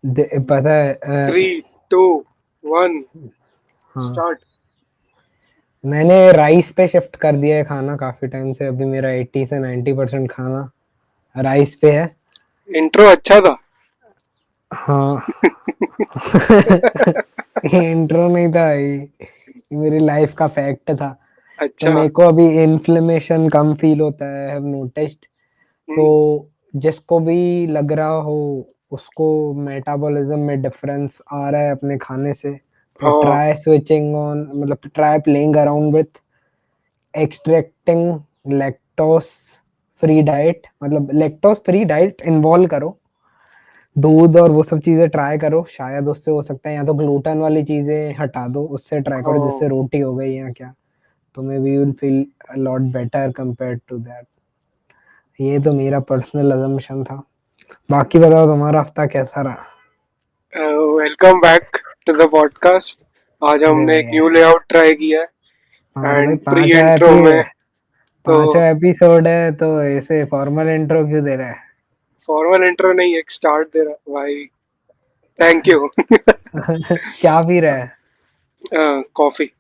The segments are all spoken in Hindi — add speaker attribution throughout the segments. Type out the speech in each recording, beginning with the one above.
Speaker 1: पता है
Speaker 2: 3, 2, 1
Speaker 1: हाँ,
Speaker 2: स्टार्ट।
Speaker 1: मैंने राइस पे शिफ्ट कर दिया है खाना काफी टाइम से। अभी मेरा 80 से 90% खाना राइस पे है।
Speaker 2: इंट्रो अच्छा था।
Speaker 1: हाँ। इंट्रो नहीं था ये मेरी लाइफ का फैक्ट था। तो
Speaker 2: अच्छा।
Speaker 1: मेरे को अभी इन्फ्लेमेशन कम फील होता है, हैव नोटिस्ड। तो
Speaker 2: हम्म,
Speaker 1: जिसको भी लग रहा हो उसको मेटाबॉलिज्म में डिफरेंस आ रहा है अपने खाने से, तो
Speaker 2: हाँ।
Speaker 1: ट्राई स्विचिंग ऑन, मतलब try playing around with extracting lactose free diet, मतलब लैक्टोस फ्री डाइट इन्वॉल्व करो। दूध और वो सब चीजें ट्राई करो, शायद उससे हो सकता है। या तो ग्लूटेन वाली चीजें हटा दो, उससे ट्राई करो,
Speaker 2: हाँ।
Speaker 1: जिससे रोटी हो गई या क्या, तो maybe you will feel a lot better compared to that. ये तो मेरा पर्सनल अजम्पशन था। बाकी बताओ तुम्हारा हफ्ता कैसा रहा?
Speaker 2: Welcome back to the podcast. आज हमने एक न्यू लेआउट ट्राई किया
Speaker 1: हाँ
Speaker 2: है
Speaker 1: भाई,
Speaker 2: एंड प्री इंट्रो में तो
Speaker 1: पांचवा एपिसोड है तो ऐसे फॉर्मल इंट्रो क्यों दे रहा
Speaker 2: फॉर्मल इंट्रो नहीं, एक स्टार्ट दे रहा भाई। Thank you.
Speaker 1: है? क्या पी रहा है?
Speaker 2: कॉफी।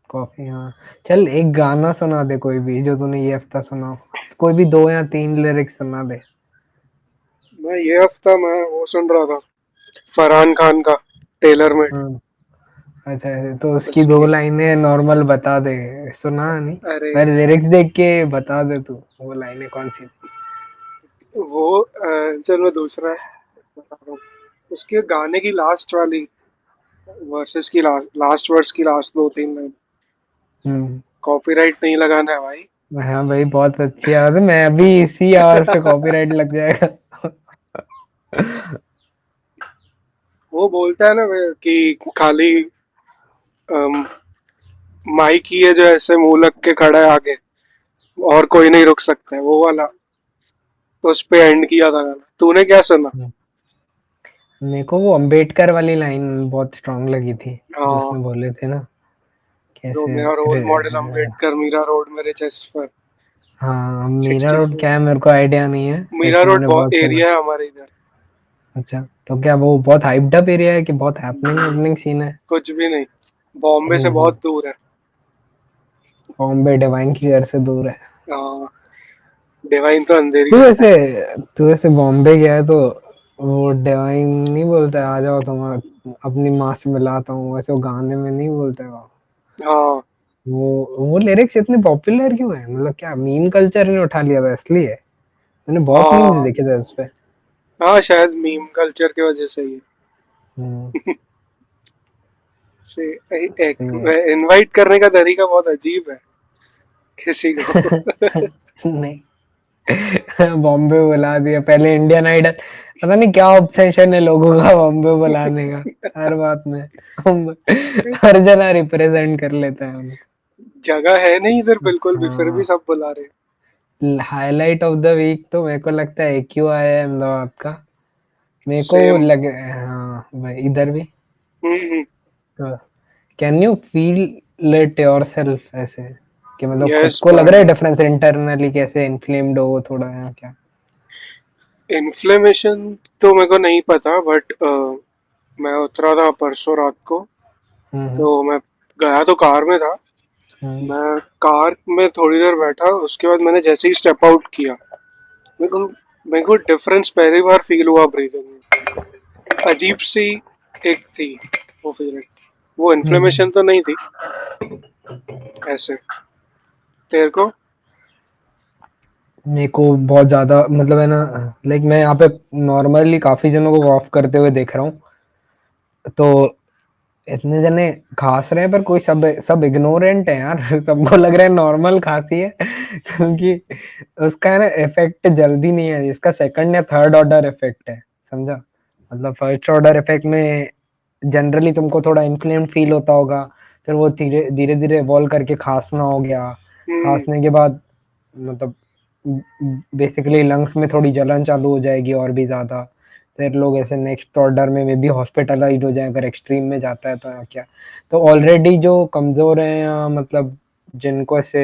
Speaker 1: कॉफी, हाँ। चल एक गाना सुना दे कोई भी जो तूने ये हफ्ता सुना हो। कोई भी 2 या 3 लिरिक्स सुना दे।
Speaker 2: मैं ये हफ्ता मैं वो सुन रहा था, फरहान खान का टेलर मेड।
Speaker 1: हाँ, अच्छा अच्छा, तो उसकी दो
Speaker 2: उसकी,
Speaker 1: लाइनें नॉर्मल बता दे। सुना नहीं,
Speaker 2: अरे
Speaker 1: पर लिरिक्स देख के बता दे तू वो लाइनें कौन सी थी।
Speaker 2: वो चल मैं दूसरा बता रहा हूँ। उसके गाने की लास्ट वाली वर्सेस की लास्ट वर्स की लास्ट 2-3 लाइन।
Speaker 1: हम्म।
Speaker 2: कॉपीराइट नहीं लगाना है भाई।
Speaker 1: हाँ भाई, बहुत अच्छी आवाज है। मैं अभी इसी आवाज पे कॉपीराइट लग जाएगा।
Speaker 2: वो बोलता है ना कि खाली माइक ही है जो ऐसे मुंह लग के खड़ा है आगे, और कोई नहीं रुक सकता है, वो वाला। उस पे एंड किया था गाना। तूने क्या सुना?
Speaker 1: मेरे को वो अम्बेडकर वाली लाइन बहुत स्ट्रांग लगी थी, जो
Speaker 2: हाँ,
Speaker 1: उसने बोले थे ना,
Speaker 2: जो
Speaker 1: कैसे
Speaker 2: मेरा role model Ambedkar, Mira road मेरे चेस्ट पर।
Speaker 1: हाँ, मीरा रोड
Speaker 2: 64।
Speaker 1: क्या है मेरे को आइडिया नहीं है,
Speaker 2: मीरा
Speaker 1: ऐसे
Speaker 2: रोड
Speaker 1: मैंने
Speaker 2: बहुत
Speaker 1: बहुत सुना।
Speaker 2: एरिया है हमारे इधर।
Speaker 1: अच्छा, तो क्या वो बहुत हाइप्ड अप एरिया है कि बहुत हैपनिंग हैपनिंग सीन है?
Speaker 2: कुछ भी नहीं, बॉम्बे से
Speaker 1: ओहो,
Speaker 2: बहुत दूर है।
Speaker 1: बॉम्बे डिवाइन के घर से दूर है।
Speaker 2: हाँ, डिवाइन तो अंधेरी
Speaker 1: तू
Speaker 2: है।
Speaker 1: ऐसे तू ऐसे बॉम्बे गया है तो वो डिवाइन नहीं बोलता है, आ जाओ तुम अपनी माँ से मिलाता हूँ, वैसे वो गाने में नहीं बोलता है वो।
Speaker 2: हाँ।
Speaker 1: वो लिरिक्स इतने पॉपुलर क्यों है? मतलब क्या मीम कल्चर ने उठा लिया था इसलिए? मैंने बहुत मीम्स
Speaker 2: हाँ।
Speaker 1: देखे थे उस पे।
Speaker 2: हाँ, शायद मीम कल्चर की वजह से ही
Speaker 1: हम्म,
Speaker 2: है। से
Speaker 1: सही है।
Speaker 2: इनवाइट करने का तरीका बहुत अजीब है किसी को।
Speaker 1: नहीं, बॉम्बे बुला दिया पहले इंडियन आइडल। पता नहीं क्या ऑब्सेशन है लोगों का बॉम्बे बुलाने का, हर बात में। हर जगह रिप्रेजेंट कर लेता है उनको।
Speaker 2: जगह है नहीं इधर बिल्कुल भी, फिर भी
Speaker 1: हाँ,
Speaker 2: सब बुला रहे
Speaker 1: हाईलाइट ऑफ द वीक तो मेरे को लगता है क्यू आया है अहमदाबाद का।
Speaker 2: हैं।
Speaker 1: मेरे को
Speaker 2: सेम।
Speaker 1: लगे, हाँ भाई, इधर भी।
Speaker 2: हम्म।
Speaker 1: तो can you feel it yourself ऐसे, कि मतलब खुद
Speaker 2: यस
Speaker 1: को लग रहा है
Speaker 2: भाई।
Speaker 1: डिफरेंस इंटरनली, कैसे इन्फ्लेम्ड हो थोड़ा या क्या?
Speaker 2: इन्फ्लेमेशन तो मेरे को नहीं पता, बट मैं उतरा था परसों रात को।
Speaker 1: हम्म
Speaker 2: तो मैं गया तो कार में था।
Speaker 1: हम्म
Speaker 2: मैं कार में थोड़ी देर बैठा, उसके बाद मैंने जैसे ही स्टेप आउट किया, मेरे को मेरे को डिफरेंस पहली बार फील हुआ ब्रीदिंग में। अजीब सी एक थी वो फीलिंग। वो
Speaker 1: हम्म।
Speaker 2: इन्फ्लेमेशन तो नहीं थी ऐसे। तेरे को?
Speaker 1: मेरे को बहुत ज्यादा, मतलब है ना, लाइक मैं यहाँ पे नॉर्मली काफी जनों को कॉफ करते हुए देख रहा हूँ। तो इतने जने खांस रहे हैं, पर कोई सब सब इग्नोरेंट है यार। सबको लग रहा है नॉर्मल खांसी है। क्योंकि उसका है ना इफेक्ट जल्दी नहीं है, इसका सेकंड या थर्ड ऑर्डर इफेक्ट है, समझा? मतलब फर्स्ट ऑर्डर इफेक्ट में जनरली तुमको थोड़ा इन्फ्लेम्ड फील होता होगा, फिर वो धीरे धीरे धीरे इवॉल्व करके खांसना हो गया।
Speaker 2: हम्म।
Speaker 1: खांसने के बाद मतलब बेसिकली लंग्स में थोड़ी जलन चालू हो जाएगी और भी ज्यादा। फिर लोग ऐसे नेक्स्ट ऑर्डर में भी हॉस्पिटलाइज हो जाए अगर एक्सट्रीम में जाता है तो, या क्या। तो ऑलरेडी जो कमजोर हैं, या मतलब जिनको ऐसे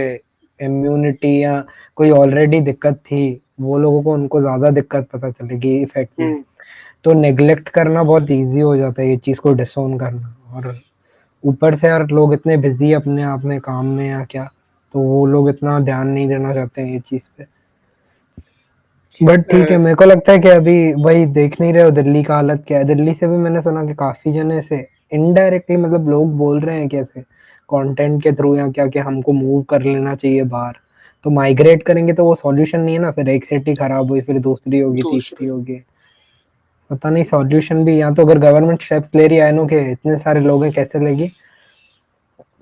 Speaker 1: इम्यूनिटी या कोई ऑलरेडी दिक्कत थी, वो लोगों को उनको ज्यादा दिक्कत पता चलेगी इफेक्ट में।
Speaker 2: हम्म।
Speaker 1: तो नेग्लेक्ट करना बहुत ईज़ी हो जाता है ये चीज़ को डिसओन करना। और ऊपर से यार लोग इतने बिज़ी अपने आप में काम में या क्या, तो वो लोग इतना ध्यान नहीं देना चाहते हैं ये चीज़ पे। बट ठीक है,
Speaker 2: अ,
Speaker 1: मेरे को लगता है कि अभी वही देख नहीं रहे हो दिल्ली का हालत क्या है। दिल्ली से भी मैंने सुना कि काफ़ी जने ऐसे इनडायरेक्टली मतलब लोग बोल रहे हैं कि ऐसे कंटेंट के थ्रू या क्या कि हमको मूव कर लेना चाहिए बाहर। तो माइग्रेट करेंगे तो वो सॉल्यूशन नहीं है ना, फिर एक सिटी खराब हुई, फिर दूसरी होगी, तीसरी
Speaker 2: दूसरे
Speaker 1: होगी। पता नहीं सॉल्यूशन भी या तो अगर गवर्नमेंट स्टेप्स ले रही है, आई नो कि इतने सारे लोग हैं कैसे लेगी,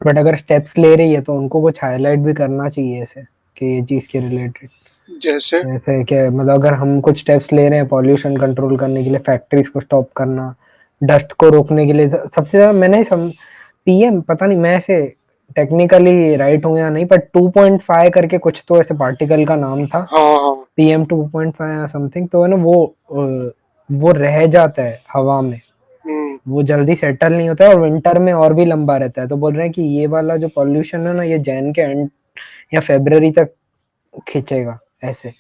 Speaker 1: बट अगर स्टेप्स ले रही है तो उनको कुछ हाईलाइट भी करना चाहिए ऐसे कि ये चीज़ के रिलेटेड।
Speaker 2: जैसे
Speaker 1: जैसे कि मतलब अगर हम कुछ स्टेप्स ले रहे हैं पॉल्यूशन कंट्रोल करने के लिए, फैक्ट्रीज को स्टॉप करना, डस्ट को रोकने के लिए, सबसे ज़्यादा मैंने सम पीएम, पता नहीं मैं ऐसे टेक्निकली राइट हूँ या नहीं, पर 2.5 करके कुछ तो ऐसे पार्टिकल का नाम था,
Speaker 2: हाँ हाँ।
Speaker 1: पीएम 2.5 या समथिंग। तो है ना वो रह जाता है हवा में,
Speaker 2: हम्म।
Speaker 1: वो जल्दी सेटल नहीं होता है और विंटर में और भी लंबा रहता है। तो बोल रहे हैं कि ये वाला जो पॉल्यूशन है ना, ये जैन के एंड या फरवरी तक खींचेगा ऐसे,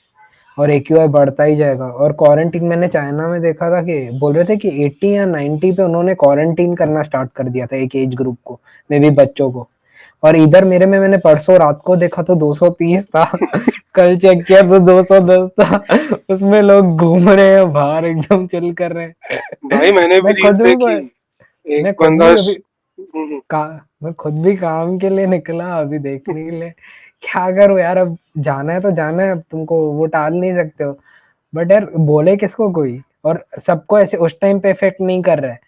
Speaker 1: और एक्यूआई बढ़ता ही जाएगा। और क्वारंटीन मैंने चाइना में देखा था कि बोल रहे थे कि 80 या 90 पे उन्होंने क्वारंटीन करना स्टार्ट कर दिया था एक एज ग्रुप को, मे भी बच्चों को। और इधर मेरे में मैंने परसों रात को देखा तो 230 था, कल चेक किया तो 210 था। उसमें लोग घूम रहे हैं बाहर, एकदम चिल कर रहे हैं।
Speaker 2: भाई मैंने भी
Speaker 1: मैं
Speaker 2: रील
Speaker 1: खुद भी
Speaker 2: देखी। एक
Speaker 1: मैं खुद
Speaker 2: बंदा
Speaker 1: भी अभी का मैं खुद भी काम के लिए निकला अभी देखने के लिए। क्या करूं यार, अब जाना है तो जाना है, अब तुमको वो टाल नहीं सकते हो। बट यार बोले किसको कोई, और सबको ऐसे उस टाइम पे इफेक्ट नहीं कर रहा है,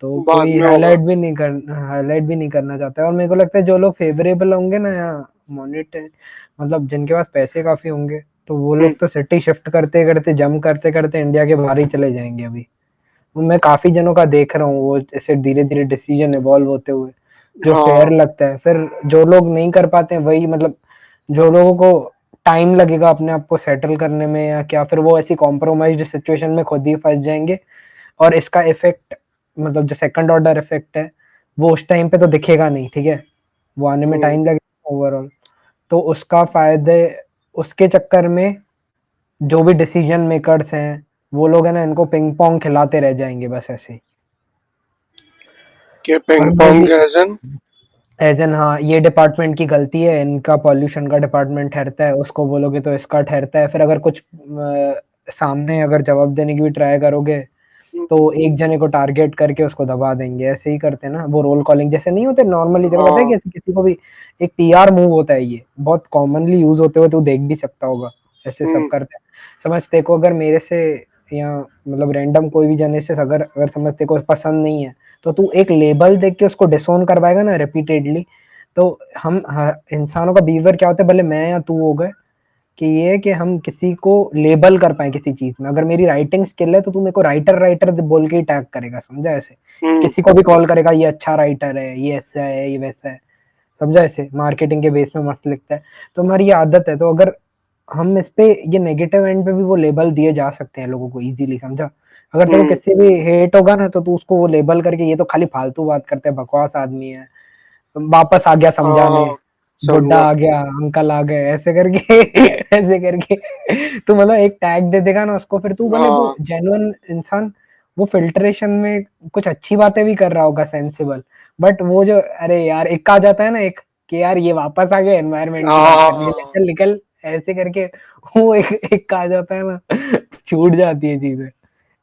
Speaker 1: तो
Speaker 2: बाद
Speaker 1: कोई
Speaker 2: में होगा।
Speaker 1: हाईलाइट भी नहीं करना चाहता है। और मेरे को लगता है जो लोग फेवरेबल होंगे ना, या मॉनिटर मतलब जिनके पास पैसे काफी होंगे, तो वो
Speaker 2: हम्म।
Speaker 1: लोग तो सिटी शिफ्ट करते करते जम करते करते इंडिया के बाहर ही चले जाएंगे अभी। मैं काफी जनों का देख रहा हूँ वो ऐसे धीरे धीरे डिसीजन इवॉल्व होते हुए, जो फेयर
Speaker 2: हाँ।
Speaker 1: लगता है। फिर जो लोग नहीं कर पाते हैं वही मतलब, जो लोगों को टाइम लगेगा अपने आप को सेटल करने में या क्या, फिर वो ऐसी कॉम्प्रोमाइज्ड सिचुएशन में खुद ही फंस जाएंगे। और इसका इफेक्ट मतलब जो सेकंड ऑर्डर इफेक्ट है, वो उस टाइम पे तो दिखेगा नहीं, ठीक है, वो आने में
Speaker 2: हम्म।
Speaker 1: टाइम लगेगा ओवरऑल। तो उसका फायदे, उसके चक्कर में जो भी डिसीजन मेकर्स हैं, वो लोग है ना इनको पिंग पोंग खिलाते रह जाएंगे बस ऐसे ही।
Speaker 2: के
Speaker 1: और
Speaker 2: पिंग
Speaker 1: मे
Speaker 2: पोंग
Speaker 1: बी
Speaker 2: एजन।
Speaker 1: एज एन, हाँ ये डिपार्टमेंट की गलती है, इनका पॉल्यूशन का डिपार्टमेंट ठहरता है, उसको बोलोगे तो इसका ठहरता है। फिर अगर कुछ सामने अगर जवाब देने की भी ट्राई करोगे, तो एक जने को टारगेट करके उसको दबा देंगे। ऐसे ही करते हैं ना वो, रोल कॉलिंग जैसे नहीं होते नॉर्मली, तेरे को पता है
Speaker 2: हाँ।
Speaker 1: कि किसी को भी एक पीआर मूव होता है, ये बहुत कॉमनली यूज होते हुए तू देख भी सकता होगा, ऐसे सब
Speaker 2: हम्म।
Speaker 1: करते हैं। समझ तेरे को अगर मेरे से या मतलब रैंडम कोई भी जने से अगर अगर समझ तेरे को पसंद नहीं है, तो तू एक लेबल देख के उसको डिसोन करवाएगा ना रिपीटेडली। तो हम इंसानों का बिहेवियर क्या होता है, भले मैं या तू हो गए, कि ये है कि हम किसी को लेबल कर पाए किसी चीज में। अगर मेरी राइटिंग स्किल है तो तू मेरे को राइटर राइटर बोल के ही टैग करेगा, समझा ऐसे।
Speaker 2: हम्म।
Speaker 1: किसी को भी कॉल करेगा, ये अच्छा राइटर है, ये ऐसा है, ये वैसा है, समझा ऐसे, मार्केटिंग के बेस में मस्त लिखता है। तो हमारी ये आदत है, तो अगर हम इस पे ये नेगेटिव एंड पे भी वो लेबल दिए जा सकते हैं लोगों को इजीली, समझा। अगर तेरे को
Speaker 2: हम्म।
Speaker 1: किसी भी हेट होगा ना, तो तू उसको वो लेबल करके ये तो खाली फालतू बात करते हैं, बकवास आदमी है, वापस आ गया
Speaker 2: हाँ
Speaker 1: समझाने,
Speaker 2: हाँ।
Speaker 1: बुड्ढा
Speaker 2: समझा।
Speaker 1: आ गया, अंकल आ गए, ऐसे करके ऐसे करके तू मतलब एक टैग दे देगा ना उसको, फिर तू भले वो
Speaker 2: हाँ
Speaker 1: जेन्युइन इंसान, वो फिल्ट्रेशन में कुछ अच्छी बातें भी कर रहा होगा सेंसिबल, बट वो जो अरे यार एक आ जाता है ना एक, कि यार ये वापस आ गया एनवायरनमेंट की
Speaker 2: हाँ
Speaker 1: बात
Speaker 2: हाँ
Speaker 1: करने के लिए,
Speaker 2: हाँ।
Speaker 1: चल निकल, ऐसे करके वो एक आ जाता है ना, छूट जाती है चीजें।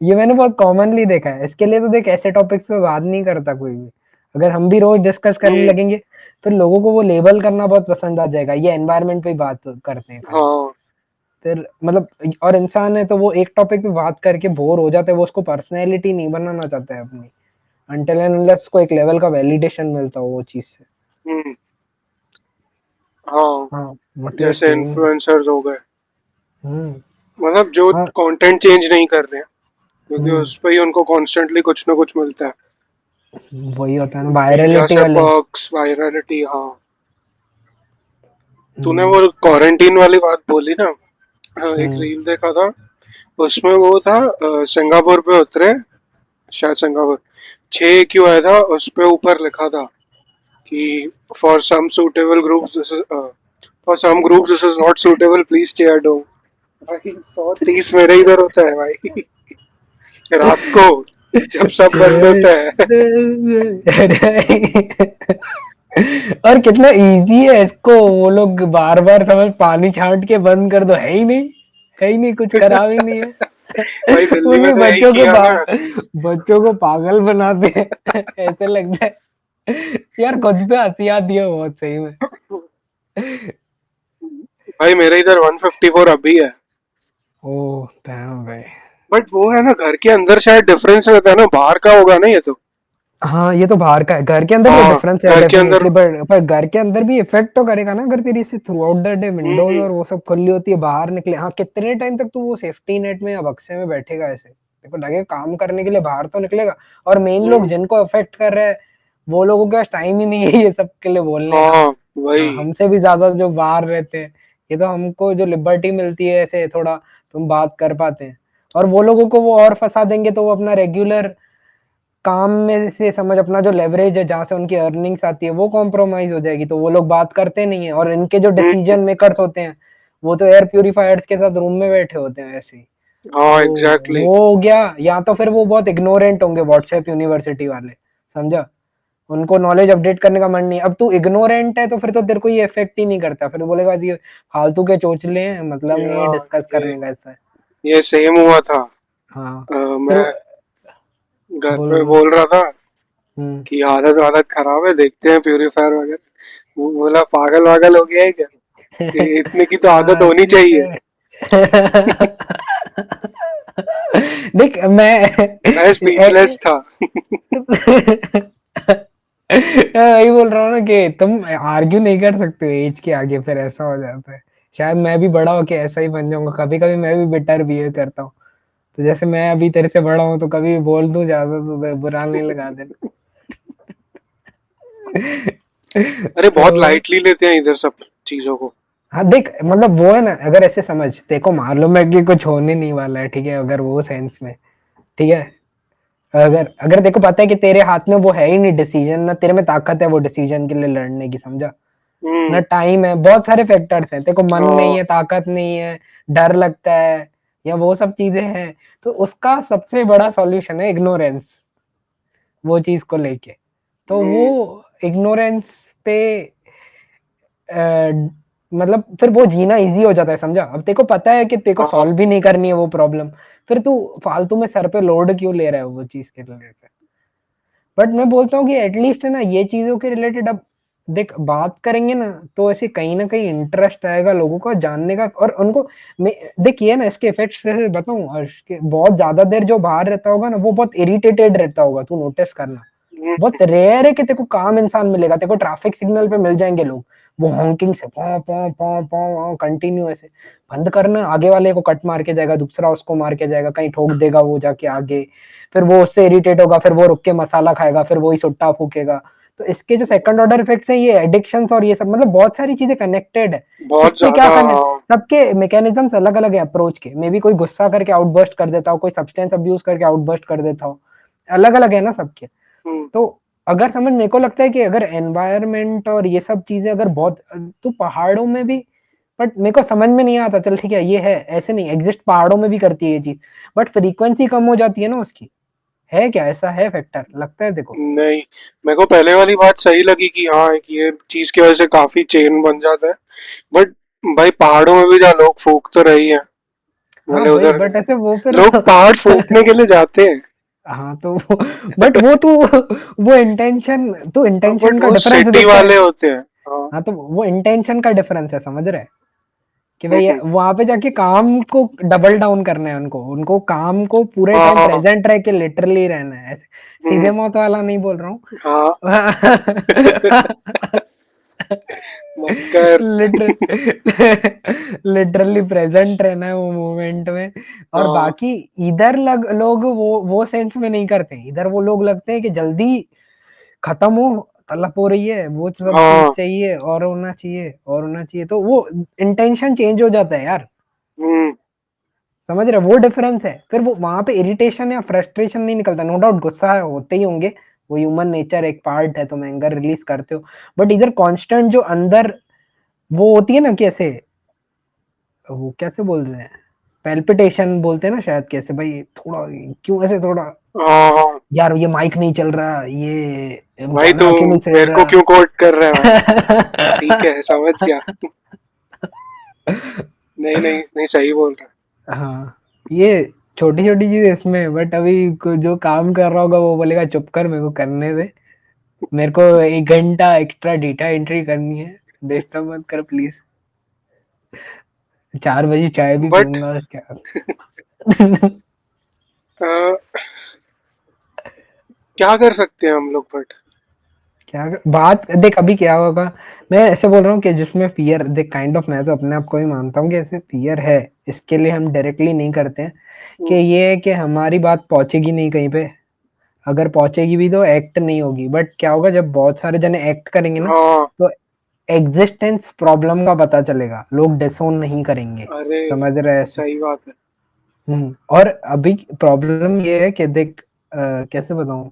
Speaker 1: ये मैंने बहुत कॉमनली देखा है। इसके लिए तो देख ऐसे टॉपिक्स पे बात नहीं करता कोई भी। अगर हम भी रोज डिस्कस करने
Speaker 2: हम्म।
Speaker 1: लगेंगे, फिर लोगों को वो लेबल करना बहुत पसंद आ जाएगा, ये एनवायरनमेंट पे ही बात करते हैं खाली।
Speaker 2: हाँ।
Speaker 1: फिर मतलब, और इंसान है तो वो एक टॉपिक पे बात करके बोर हो जाता है, वो उसको पर्सनैलिटी नहीं बनाना चाहता है अपनी, अनटिल एंड अनलेस को एक लेवल का वैलिडेशन मिलता हो वो चीज से।
Speaker 2: हम्म। हाँ।
Speaker 1: हाँ, व्हाट यू आर
Speaker 2: जैसे
Speaker 1: सेइंग।
Speaker 2: इन्फ्लुएंसर्स हो गए,
Speaker 1: हम्म।
Speaker 2: मतलब जो
Speaker 1: हाँ।
Speaker 2: कंटेंट चेंज नहीं कर रहे हैं, क्योंकि
Speaker 1: हम्म।
Speaker 2: उस पे ही उनको कॉन्स्टेंटली कुछ ना कुछ मिलता है।
Speaker 1: वही होता है ना,
Speaker 2: मीडिया
Speaker 1: वायरलिटी
Speaker 2: से
Speaker 1: वाले।
Speaker 2: Perks, virality. हाँ। तूने
Speaker 1: हम्म।
Speaker 2: वो क्वारंटीन वाली बात बोली ना। हाँ, एक
Speaker 1: हम्म।
Speaker 2: रील देखा था। उसमें वो था, सिंगापुर पे उतरे, शायद सिंगापुर, 6 क्यू आया था, उस पे ऊपर लिखा था कि for some suitable groups this is, for some groups this is not suitable, please stay at home. भाई 130 मेरे इधर होता है भाई। रात को जब सब बंद होता है।
Speaker 1: और कितना इजी है इसको, वो लोग बार बार समझ पानी छांट के बंद कर दो, है ही नहीं, है ही नहीं, कुछ करा भी नहीं है।
Speaker 2: भाई दिल्ली में
Speaker 1: उनमें
Speaker 2: तो यही किया ना।
Speaker 1: बच्चों को पागल बनाते हैं। ऐसे लगता है यार, खुद पे हंसी आती है बहुत, सही में।
Speaker 2: भाई मेरे इधर 154 अभी है।
Speaker 1: ओह damn भाई।
Speaker 2: बट वो है ना, घर के अंदर शायद डिफरेंस रहता है ना, बाहर का होगा ना ये तो।
Speaker 1: हाँ ये तो बाहर का है, घर के अंदर तो
Speaker 2: हाँ
Speaker 1: डिफरेंस है
Speaker 2: घर के अंदर।
Speaker 1: डेफिनेटली, पर घर के अंदर भी इफेक्ट तो करेगा ना, अगर तेरी से throughout the day windows
Speaker 2: हम्म।
Speaker 1: और वो सब खुली होती है, बाहर निकले, हाँ कितने टाइम तक तू वो सेफ्टी नेट में या बक्से में बैठेगा ऐसे, देखो लगे काम करने के लिए बाहर तो निकलेगा। और मेन लोग
Speaker 2: हम्म।
Speaker 1: जिनको अफेक्ट कर रहे हैं, वो लोगों के पास टाइम ही नहीं है ये सब के लिए बोलने का।
Speaker 2: हाँ वही।
Speaker 1: हमसे भी ज्यादा जो बाहर रहते हैं, ये तो हमको जो लिबर्टी मिलती है ऐसे थोड़ा तुम बात कर पाते हैं, और वो लोगों को वो और फंसा देंगे, तो वो अपना रेगुलर काम में से समझ अपना जो लेवरेज है, जहाँ से उनकी अर्निंग्स आती है, वो कॉम्प्रोमाइज हो जाएगी, तो वो लोग बात करते नहीं है। और इनके जो
Speaker 2: हम्म।
Speaker 1: डिसीजन मेकर्स होते हैं, वो तो एयर प्यूरिफायर्स के साथ रूम में बैठे होते हैं ऐसे ही।
Speaker 2: हाँ
Speaker 1: तो
Speaker 2: एग्जैक्टली।
Speaker 1: वो हो गया, या तो फिर वो बहुत इग्नोरेंट होंगे व्हाट्सएप यूनिवर्सिटी वाले, समझा, उनको नॉलेज अपडेट करने का मन नहीं। अब तू इग्नोरेंट है तो फिर तो तेरे को ये इफेक्ट ही नहीं करता, फिर बोलेगा ये फालतू के चोचले हैं, मतलब नहीं है डिस्कस
Speaker 2: ये
Speaker 1: करने का, ऐसा है।
Speaker 2: ये सेम हुआ था।
Speaker 1: हाँ। फिर
Speaker 2: मैं घर
Speaker 1: बोल
Speaker 2: पे
Speaker 1: बोल।
Speaker 2: बोल रहा था
Speaker 1: हम्म।
Speaker 2: कि हालत हालत खराब है, देखते हैं प्यूरीफायर वगैरह। वो बोला पागल वागल हो गया है क्या, कि इतने की तो आदत
Speaker 1: हाँ।
Speaker 2: होनी चाहिए।
Speaker 1: देख मैं
Speaker 2: मैं स्पीचलेस था।
Speaker 1: वही बोल रहा हूँ ना कि तुम आर्ग्यू नहीं कर सकते हो एज के आगे, फिर ऐसा हो जाता है। शायद मैं भी बड़ा होके ऐसा ही बन जाऊंगा, कभी कभी मैं भी बेटर बिहेव करता हूँ, तो जैसे मैं अभी तेरे से बड़ा हूँ तो कभी बोल दूं ज्यादा तो बुरा नहीं लगा देना।
Speaker 2: अरे बहुत
Speaker 1: तो
Speaker 2: लाइटली लेते हैं इधर सब चीजों को।
Speaker 1: हाँ देख, मतलब वो है ना, अगर ऐसे समझ, देखो मालूम है कि कुछ होने नहीं वाला है, ठीक है, अगर वो सेंस में, ठीक है, अगर अगर देखो पता है कि तेरे हाथ में वो है ही नहीं डिसीजन, ना तेरे में ताकत है वो डिसीजन के लिए लड़ने की, समझा, ना
Speaker 2: हम्म।
Speaker 1: टाइम है, बहुत सारे फैक्टर्स हैं, तेरे को मन नहीं
Speaker 2: हाँ।
Speaker 1: है, ताकत नहीं है, डर लगता है, या वो सब चीजें हैं, तो उसका सबसे बड़ा सॉल्यूशन है इग्नोरेंस, वो चीज को लेके। तो वो
Speaker 2: हम्म।
Speaker 1: इग्नोरेंस पे मतलब फिर वो जीना इजी हो जाता है, समझा। अब तेको पता है कि तेको
Speaker 2: हाँ।
Speaker 1: सॉल्व भी नहीं करनी है वो प्रॉब्लम, फिर तू फालतू में सर पे लोड क्यों ले रहा है वो चीज के रिलेटेड। बट मैं बोलता हूँ कि एटलीस्ट है ना, ये चीजों के रिलेटेड अब देख बात करेंगे ना, तो ऐसे कहीं ना कहीं इंटरेस्ट आएगा लोगों को जानने का, और उनको देख ये ना, इसके इफेक्ट्स वैसे बताऊं, बहुत ज्यादा देर जो बाहर रहता होगा ना, वो बहुत इरिटेटेड रहता होगा, तू नोटिस करना। बहुत रेयर है कि तेको काम इंसान मिलेगा, तेको ट्रैफिक सिग्नल पे मिल जाएंगे लोग, वो हॉकिंग से पौ पौ पौ पौ कंटिन्यू ऐसे, बंद करना, आगे वाले को कट मार के जाएगा, दूसरा उसको मार के जाएगा, कहीं ठोक देगा वो जाके आगे, फिर वो उससे इरिटेट होगा, फिर वो रुक के मसाला खाएगा, फिर वही सुट्टा फूकेगा। तो इसके जो सेकंड ऑर्डर इफेक्ट्स हैं, ये एडिक्शंस और ये सब, मतलब बहुत सारी चीजें कनेक्टेड है।
Speaker 2: बहुत
Speaker 1: इससे क्या
Speaker 2: ज्यादा
Speaker 1: कनेक्ट,
Speaker 2: हाँ।
Speaker 1: सबके मैकेनिज्म्स अलग अलग है अप्रोच के, मे बी कोई गुस्सा करके आउटबर्स्ट कर देता हो, कोई सब्सटेंस अब्यूज करके आउटबर्स्ट कर देता हो, अलग अलग है ना सबके।
Speaker 2: हम्म।
Speaker 1: तो अगर समझ, मेरे को लगता है कि अगर एनवायरनमेंट और ये सब चीजें अगर बहुत, तो पहाड़ों में भी, बट मेरे को समझ में नहीं आता, चल ठीक है ये है, ऐसे नहीं एग्जिस्ट, पहाड़ों में भी करती है ये चीज, बट फ्रीक्वेंसी कम हो जाती है ना उसकी, है क्या, ऐसा है फैक्टर लगता है देखो।
Speaker 2: नहीं, मेरे को पहले वाली बात सही लगी कि हाँ एक ये चीज की वजह से काफी चेन बन जाता है। बट भाई पहाड़ों में भी जहाँ लोग फूक तो रही हैं,
Speaker 1: हाँ
Speaker 2: भले
Speaker 1: भाई,
Speaker 2: उधर
Speaker 1: बट ऐसे वो फिर
Speaker 2: लोग पहाड़ फूकने के लिए जाते हैं।
Speaker 1: हाँ तो बट वो तो वो इंटेंशन, तो इंटेंशन
Speaker 2: बट
Speaker 1: का
Speaker 2: वो
Speaker 1: डिफरेंस
Speaker 2: सिटी
Speaker 1: देखता है।
Speaker 2: वाले होते हैं। हाँ।
Speaker 1: हाँ तो वो इंटेंशन का डिफरेंस है, समझ रहे हैं, कि भाई
Speaker 2: हम्म।
Speaker 1: वहां पे जाके काम को डबल डाउन करना है उनको, उनको काम को पूरे टाइम
Speaker 2: हाँ।
Speaker 1: प्रेजेंट रह के लिटरली रहना है ऐसे, सीधे
Speaker 2: हम्म।
Speaker 1: मौत वाला नहीं बोल रहा हूँ।
Speaker 2: हाँ। मत कर।
Speaker 1: लिटरली प्रेजेंट रहना है वो मोमेंट में। और
Speaker 2: हाँ।
Speaker 1: बाकी इधर लोग वो सेंस में नहीं करते, इधर वो लोग लगते हैं कि जल्दी खत्म हो, तलब हो रही है, वो सब चीज
Speaker 2: हाँ।
Speaker 1: चाहिए, और होना चाहिए, और होना चाहिए, तो वो इंटेंशन चेंज हो जाता है यार,
Speaker 2: हम्म।
Speaker 1: समझ रहे, वो डिफरेंस है। फिर वो वहां पे इरिटेशन या फ्रस्ट्रेशन नहीं निकलता, नो डाउट गुस्सा होते ही होंगे, वो ह्यूमन नेचर एक पार्ट है, तुम एंगर रिलीज करते हो, बट इधर कांस्टेंट जो अंदर वो होती है ना, कैसे वो कैसे बोल रहे हैं, पैल्पिटेशन बोलते हैं ना शायद, कैसे भाई थोड़ा क्यों ऐसे थोड़ा,
Speaker 2: हाँ हाँ।
Speaker 1: यार ये माइक नहीं चल रहा, ये
Speaker 2: भाई तू
Speaker 1: गाना क्यों नहीं सह
Speaker 2: मेरे को क्यों
Speaker 1: रहा।
Speaker 2: कोट कर रहा है भाई? ठीक है, समझ गया। नहीं नहीं नहीं, सही बोल रहा
Speaker 1: हाँ, ये छोटी छोटी चीज इसमें, बट अभी जो काम कर रहा होगा वो बोलेगा चुप कर, मेरे को करने दे, मेरे को 1 घंटा एक्स्ट्रा डेटा एंट्री करनी है, डिस्टर्ब मत कर प्लीज, 4 बजे चाय
Speaker 2: है।
Speaker 1: भी
Speaker 2: बट
Speaker 1: पीऊंगा क्या।
Speaker 2: क्या कर सकते हैं हम लोग? बट
Speaker 1: बात देख, अभी क्या होगा, मैं ऐसे बोल रहा हूँ कि जिसमें फियर देख, काइंड ऑफ, मैं तो अपने आप को ही मानता हूँ कि ऐसे फियर है, इसके लिए हम डायरेक्टली नहीं करते हैं, कि ये है कि हमारी बात पहुंचेगी नहीं कहीं पे, अगर पहुंचेगी भी तो एक्ट नहीं होगी, बट क्या होगा जब बहुत सारे जने एक्ट करेंगे ना,
Speaker 2: हाँ।
Speaker 1: तो एग्जिस्टेंस प्रॉब्लम का पता चलेगा, लोग डिसोन नहीं करेंगे,
Speaker 2: अरे
Speaker 1: समझ रहे हैं ऐसे।
Speaker 2: सही बात है।
Speaker 1: और अभी प्रॉब्लम ये है कि देख, कैसे बताऊं,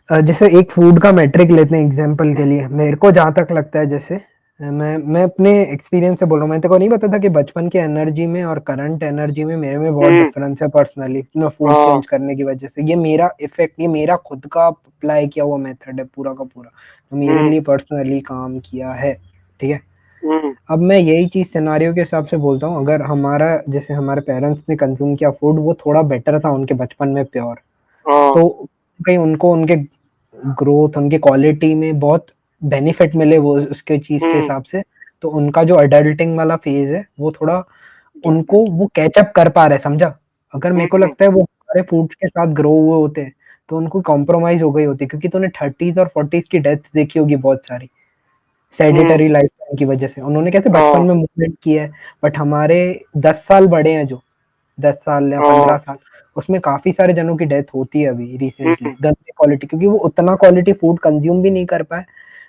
Speaker 1: जैसे एक फूड का मैट्रिक लेते हैं एग्जांपल के लिए, मेरे को जहां तक लगता है, जैसे मैं अपने एक्सपीरियंस से बोल रहा हूँ, मैं तेरे को नहीं पता था कि बचपन के एनर्जी में और करंट एनर्जी में मेरे में बहुत
Speaker 2: हम्म।
Speaker 1: डिफरेंस है पर्सनली, मैं फूड
Speaker 2: हाँ।
Speaker 1: चेंज करने की वजह से, ये मेरा इफेक्ट, ये मेरा खुद का अप्लाई किया हुआ मेथड है पूरा का पूरा, जो मेरे
Speaker 2: हम्म।
Speaker 1: लिए पर्सनली काम किया है, ठीक है।
Speaker 2: हम्म।
Speaker 1: अब मैं यही चीज सिनारियो के हिसाब से बोलता हूँ, अगर हमारा, जैसे हमारे पेरेंट्स ने कंज्यूम किया फूड, वो थोड़ा बेटर था उनके बचपन में, प्योर,
Speaker 2: हाँ।
Speaker 1: तो कहीं उनको उनके ग्रोथ, उनके क्वालिटी में बहुत बेनिफिट मिले वो उसके चीज के
Speaker 2: हम्म।
Speaker 1: हिसाब से, तो उनका जो अडल्टिंग वाला फेज है वो थोड़ा, उनको
Speaker 2: डेफिनेटली।
Speaker 1: वो कैचअप कर पा रहे, समझा। अगर मेरे को
Speaker 2: हम्म।
Speaker 1: लगता है वो हमारे फूड्स के साथ ग्रो हुए होते तो उनको कॉम्प्रोमाइज हो गई होती, क्योंकि तूने 30s और 40s की डेथ देखी होगी बहुत सारी,
Speaker 2: हम्म।
Speaker 1: सेडेटरी लाइफ की वजह से, उन्होंने कैसे बचपन
Speaker 2: हाँ।
Speaker 1: में मूवमेंट किया है, बट हमारे 10 साल बड़े हैं जो, 10 साल या
Speaker 2: हाँ।
Speaker 1: 15 साल, उसमें काफी सारे जनों की डेथ होती है अभी
Speaker 2: हम्म।
Speaker 1: रिसेंटली, गंदी क्वालिटी, क्योंकि वो उतना क्वालिटी फूड कंज्यूम भी नहीं कर पाए,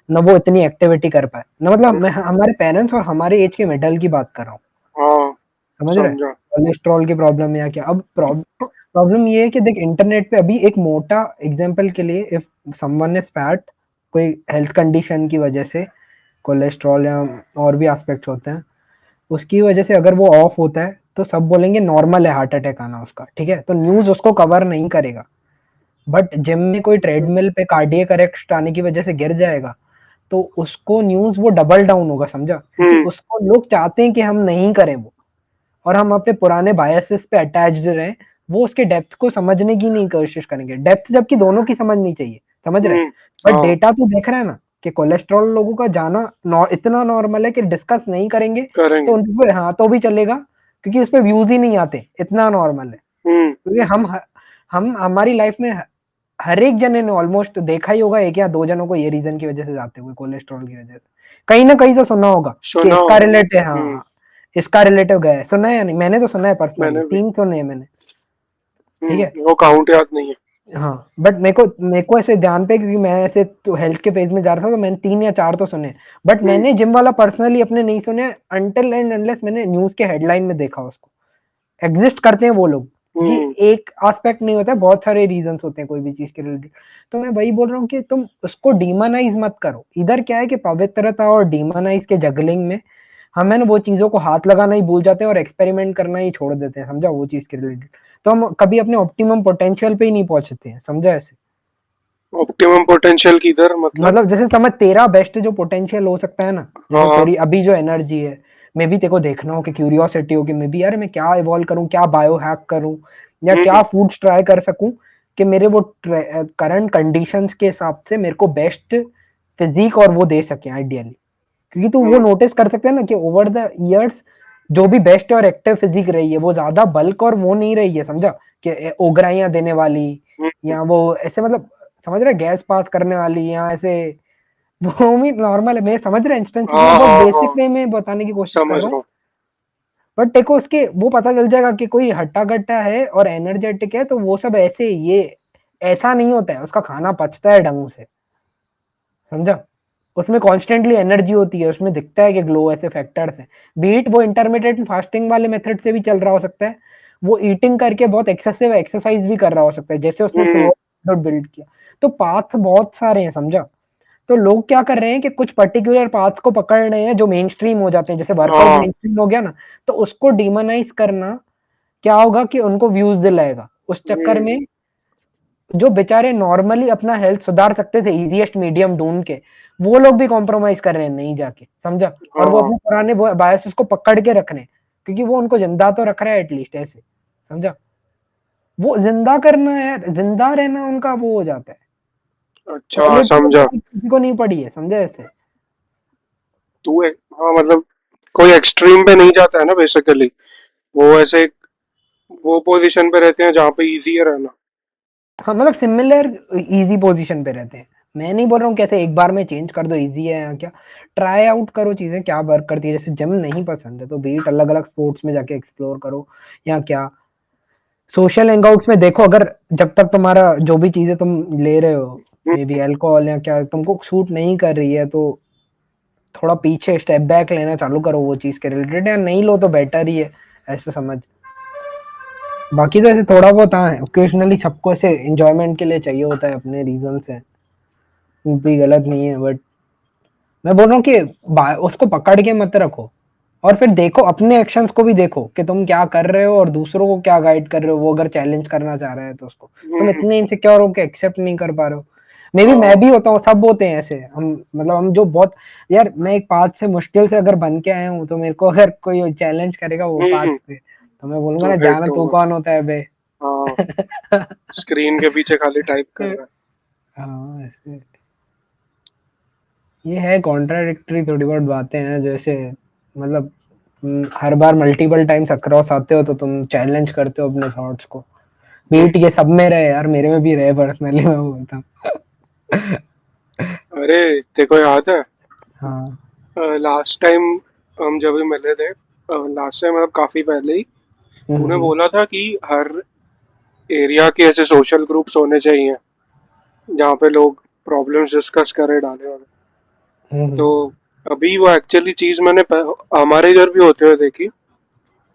Speaker 1: ना वो इतनी एक्टिविटी कर पाए ना, मतलब मैं हमारे पेरेंट्स और हमारे एज के मिडल की बात कर रहा हूँ,
Speaker 2: हाँ।
Speaker 1: समझ रहे हैं,
Speaker 2: समझा।
Speaker 1: कोलेस्ट्रॉल की प्रॉब्लम या क्या। अब प्रॉब्लम ये है कि देख, इंटरनेट पे अभी एक मोटा एग्जांपल के लिए, इफ समवन इज फैट, कोई हेल्थ कंडीशन की वजह से, कोलेस्ट्रॉल या और भी एस्पेक्ट्स होते हैं, उसकी वजह से अगर वो ऑफ होता है तो सब बोलेंगे नॉर्मल है हार्ट अटैक आना उसका, ठीक है, तो न्यूज उसको कवर नहीं करेगा, बट जिम में कोई ट्रेडमिल पे कार्डियक अरेस्ट आने की वजह से गिर जाएगा, तो उसको न्यूज वो डबल डाउन होगा, समझा, क्योंकि
Speaker 2: हम्म।
Speaker 1: उसको लोग चाहते हैं कि हम नहीं करें वो, और हम अपने पुराने बायसेस पे अटैच्ड रहे, वो उसके डेप्थ को समझने की नहीं कोशिश करेंगे, डेप्थ जबकि दोनों की समझनी चाहिए, समझ रहे हैं,
Speaker 2: हम्म।
Speaker 1: बट
Speaker 2: हाँ।
Speaker 1: डेटा तो देख रहा है ना, कि कोलेस्ट्रॉल लोगों का जाना इतना नॉर्मल है कि डिस्कस नहीं करेंगे तो
Speaker 2: करेंगे।
Speaker 1: उन पे हाँ तो भी चलेगा, क्योंकि उस पे व्यूज ही नहीं आते, इतना नॉर्मल है,
Speaker 2: हम्म।
Speaker 1: क्योंकि हम हमारी लाइफ में हर एक जने ने ऑलमोस्ट देखा ही होगा, एक या दो जनों को ये रीजन की वजह से जाते हुए, कोलेस्ट्रॉल की वजह से, कहीं ना कहीं तो सुना होगा कि
Speaker 2: सुना
Speaker 1: इसका
Speaker 2: होगा।
Speaker 1: रिलेटिव, हाँ, इसका रिलेटिव गया है, सुना है या नहीं, मैंने तो सुना है पर्सनली,
Speaker 2: मैंने भी।
Speaker 1: 3 सुने हैं मैंने, ठीक है।
Speaker 2: वो काउंट याद नहीं है।
Speaker 1: हाँ, बट मेरे को ऐसे ध्यान पे, क्योंकि मैं ऐसे तो हेल्थ के पेज में जा रहा था, तो मैंने 3 या 4 तो सुने, बट
Speaker 2: हम्म।
Speaker 1: मैंने जिम वाला पर्सनली अपने नहीं सुने, अनटिल एंड अनलेस मैंने न्यूज के हेडलाइन में देखा उसको, एग्जिस्ट करते हैं वो लोग, क्योंकि
Speaker 2: हम्म।
Speaker 1: एक एस्पेक्ट नहीं होता है, बहुत सारे रीजंस होते हैं कोई भी चीज के रिलेटेड, तो मैं वही बोल रहा हूँ कि तुम उसको डीमोनाइज मत करो, इधर क्या है कि पवित्रता और डीमोनाइज के जगलिंग में हम है ना वो चीजों को हाथ लगाना ही भूल जाते हैं और एक्सपेरिमेंट करना ही छोड़ देते हैं, समझा, वो चीज के रिलेटेड, तो हम कभी अपने ऑप्टिमम पोटेंशियल पे ही नहीं पहुंचते हैं, समझा ऐसे।
Speaker 2: ऑप्टिमम पोटेंशियल किधर मतलब?
Speaker 1: मतलब जैसे समझ, तेरा बेस्ट जो पोटेंशियल हो सकता है ना,
Speaker 2: हाँ
Speaker 1: जैसे
Speaker 2: हाँ।
Speaker 1: तेरी अभी जो एनर्जी है, मे बी तेरे को देखना हो कि क्यूरियोसिटी हो कि मे बी यार मैं क्या इवॉल्व करूं, क्या बायो हैक करूं, या क्या
Speaker 2: हम्म।
Speaker 1: फूड्स ट्राई कर सकूं, कि मेरे वो करंट कंडीशंस के हिसाब से मेरे को बेस्ट फिजिक और वो दे सके आइडियली, क्योंकि तू वो
Speaker 2: हम्म।
Speaker 1: नोटिस कर सकते हैं ना कि ओवर द इयर्स जो भी बेस्ट और एक्टिव फिजिक रही है वो ज्यादा बल्क और वो नहीं रही है, समझा, कि ओगराइयां देने वाली,
Speaker 2: हम्म।
Speaker 1: या वो ऐसे मतलब, समझ रहे, गैस पास करने वाली, या ऐसे, वो भी नॉर्मल है, मैं समझ रहा इंस्टेंसेस में
Speaker 2: हाँ
Speaker 1: बहुत
Speaker 2: हाँ
Speaker 1: बेसिक
Speaker 2: हाँ।
Speaker 1: वे में बताने की कोशिश कर
Speaker 2: समझ
Speaker 1: रहा
Speaker 2: रहा
Speaker 1: हूँ,
Speaker 2: हूँ।
Speaker 1: बट देखो उसके वो पता चल जाएगा कि कोई हट्टा कट्टा है और एनर्जेटिक है, तो वो सब ऐसे ये ऐसा नहीं होता है, उसका खाना पचता है ढंग से, समझा, उसमें कॉन्स्टेंटली एनर्जी होती है, उसमें दिखता है कि ग्लो, ऐसे फैक्टर्स हैं, बीट वो इंटरमीडिएट फास्टिंग वाले मेथड से भी चल रहा हो सकता है, वो ईटिंग करके बहुत एक्सेसिव एक्सरसाइज भी कर रहा हो सकता है, जैसे उसने
Speaker 2: हम्म।
Speaker 1: थ्रू बिल्ड किया, तो पाथ बहुत सारे हैं, समझा, तो लोग क्या कर रहे हैं कि कुछ पर्टिकुलर पाथ्स को पकड़ रहे हैं जो मेन स्ट्रीम हो जाते हैं, जैसे वर्कआउट
Speaker 2: हाँ
Speaker 1: मेन स्ट्रीम हो गया ना, तो उसको डिमोनाइज़ करना क्या होगा कि उनको व्यूज़ दिलाएगा। उस चक्कर में जो बेचारे नॉर्मली अपना हेल्थ सुधार सकते थे ईज़ीएस्ट मीडियम ढूँढ के, वो लोग भी कॉम्प्रोमाइज़ कर रहे हैं नहीं जाके, समझा? और वो
Speaker 2: हाँ
Speaker 1: अपने पुराने बायसेस को पकड़ के रख रहे हैं, क्योंकि वो उनको ज़िंदा तो रख रहा है एटलीस्ट ऐसे, समझा? वो ज़िंदा करना है, ज़िंदा रहना उनका वो हो जाता है।
Speaker 2: अच्छा
Speaker 1: क्वालिटी ऑफ
Speaker 2: समझा।
Speaker 1: लाइफ किसी को नहीं पड़ी है, समझे ऐसे?
Speaker 2: हाँ मतलब कोई एक्सट्रीम पे नहीं जाता है ना बेसिकली, वो ऐसे वो पोजीशन पे रहते हैं जहाँ पे इजी है रहना।
Speaker 1: हाँ, मतलब सिमिलर ईज़ी पोज़ीशन पे रहते हैं। मैं नहीं बोल रहा हूँ कैसे एक बार में चेंज कर दो ईज़ी है या क्या, ट्राई आउट करो चीज़ें क्या वर्क करती है। जैसे जिम नहीं पसंद है तो बी इट अलग-अलग स्पोर्ट्स में जाके एक्सप्लोर करो या क्या। सोशल हैंगआउट्स में देखो, अगर जब तक तुम्हारा जो भी चीज़ें तुम ले रहे हो, मे बी अल्कोहल या क्या तुमको सूट नहीं कर रही है, तो थोड़ा पीछे स्टेप बैक लेना चालू करो वो चीज़ के रिलेटेड, या नहीं लो तो बेटर ही है, ऐसे समझ। बाकी तो ऐसे थोड़ा बहुत हाँ, ओकेजनली सबको ऐसे एन्जॉयमेंट के लिए चाहिए होता है, अपने रीज़न्स हैं, वो भी गलत नहीं है, बट मैं बोल रहा हूँ कि उसको पकड़ के मत रखो, और फिर देखो अपने एक्शंस को भी देखो कि तुम क्या कर रहे हो और दूसरों को क्या गाइड कर रहे हो। वो अगर चैलेंज करना चाह रहा है तो उसको तुम इतने इनसिक्योर हो के एक्सेप्ट नहीं कर पा रहे हो। मे बी मैं
Speaker 2: हाँ
Speaker 1: भी होता हूँ, सब होते हैं ऐसे, हम मतलब हम जो बहुत, यार मैं एक पाथ से मुश्किल से अगर बन के आया हूँ, तो मेरे को अगर कोई चैलेंज करेगा वो पाथ
Speaker 2: हम्म।
Speaker 1: पे, तो मैं बोलूंगा
Speaker 2: तो
Speaker 1: ना,
Speaker 2: हिट
Speaker 1: जाना तू
Speaker 2: होगा।
Speaker 1: कौन होता है बे।
Speaker 2: हाँ स्क्रीन के पीछे खाली टाइप कर रहा है।
Speaker 1: हाँ ऐसे ये है, कॉन्ट्राडिक्टरी थोड़ी बहुत बातें हैं जैसे, मतलब हर बार मल्टीपल टाइम्स अक्रॉस आते हो तो तुम चैलेंज करते हो अपने थॉट्स को। बीट ये सब में रहे यार, मेरे में भी रहे पर्सनली, मैं बोलता हूँ।
Speaker 2: अरे तेको याद है
Speaker 1: हाँ।
Speaker 2: लास्ट टाइम हम जब भी मिले थे, लास्ट टाइम मतलब काफी पहले ही, तूने
Speaker 1: हम्म
Speaker 2: बोला था कि हर एरिया के ऐसे सोशल ग्रुप्स होने चाहिए जहाँ पे लोग प्रॉब्लम्स डिस्कस करे डाले वाले। तो
Speaker 1: हम्म
Speaker 2: अभी वो एक्चुअली चीज मैंने हमारे इधर भी होते हुए देखी।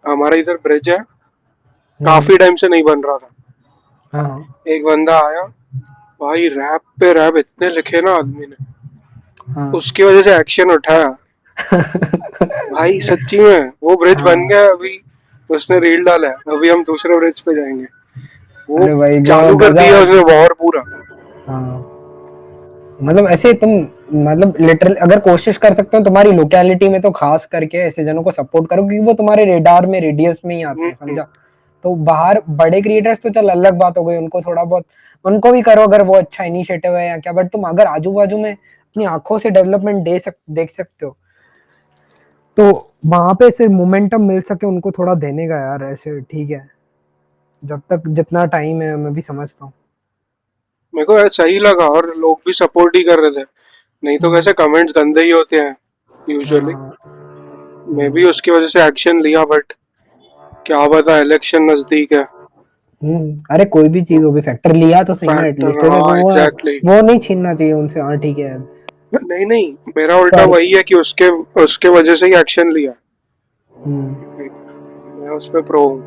Speaker 2: हमारे इधर ब्रिज है,
Speaker 1: हम्म,
Speaker 2: काफी टाइम से नहीं बन रहा था।
Speaker 1: हाँ
Speaker 2: एक बंदा आया, भाई रैप पे रैप इतने लिखे ना आदमी ने,
Speaker 1: हाँ
Speaker 2: उसकी वजह से एक्शन उठाया। भाई सच्ची में वो ब्रिज बन
Speaker 1: हाँ।
Speaker 2: गया अभी। उसने रील डाला है, अभी हम दूसरे ब्रिज पे जाएंगे। वो
Speaker 1: अरे भाई जो
Speaker 2: चालू कर
Speaker 1: गजब
Speaker 2: दिया
Speaker 1: है।
Speaker 2: उसने वॉर पूरा।
Speaker 1: हाँ, मतलब ऐसे तुम, मतलब लिटरल अगर कोशिश कर सकते हो तुम्हारी लोकेलिटी में, तो खास करके ऐसे जनों को सपोर्ट करो, क्योंकि वो तुम्हारे रेडार में, रेडियस में ही आते हैं,
Speaker 2: हम्म,
Speaker 1: समझा? तो बाहर बड़े क्रिएटर्स तो चल अलग बात हो गई, उनको थोड़ा बहुत उनको भी करो अगर वो अच्छा इनिशिएटिव है या क्या, बट तुम अगर आजू बाजू में अपनी आंखों से डेवलपमेंट देख सकते हो, तो वहां पे सिर्फ मोमेंटम मिल सके उनको थोड़ा देने का यार, ऐसे ठीक है, जब तक जितना टाइम है मैं भी समझता हूँ।
Speaker 2: मेरे को यार सही लगा और लोग भी सपोर्ट ही कर रहे थे। नहीं तो
Speaker 1: हम्म,
Speaker 2: कैसे कमेंट्स गंदे ही होते हैं यूजुअली।
Speaker 1: हाँ।
Speaker 2: मैं भी
Speaker 1: हम्म,
Speaker 2: उसकी वजह से एक्शन लिया, बट क्या पता इलेक्शन नजदीक है।
Speaker 1: अरे कोई भी चीज हो भी, फैक्टर लिया तो सही ना
Speaker 2: फैक्टर,
Speaker 1: एटलीस्ट, जैसे
Speaker 2: हाँ एग्जैक्टली।
Speaker 1: वो नहीं छीनना चाहिए उनसे, हाँ ठीक है।
Speaker 2: नहीं नहीं, मेरा उल्टा
Speaker 1: पर
Speaker 2: वही है कि उसके उसके वजह से ही एक्शन लिया।
Speaker 1: हम्म,
Speaker 2: मैं उस पर प्रो हूँ।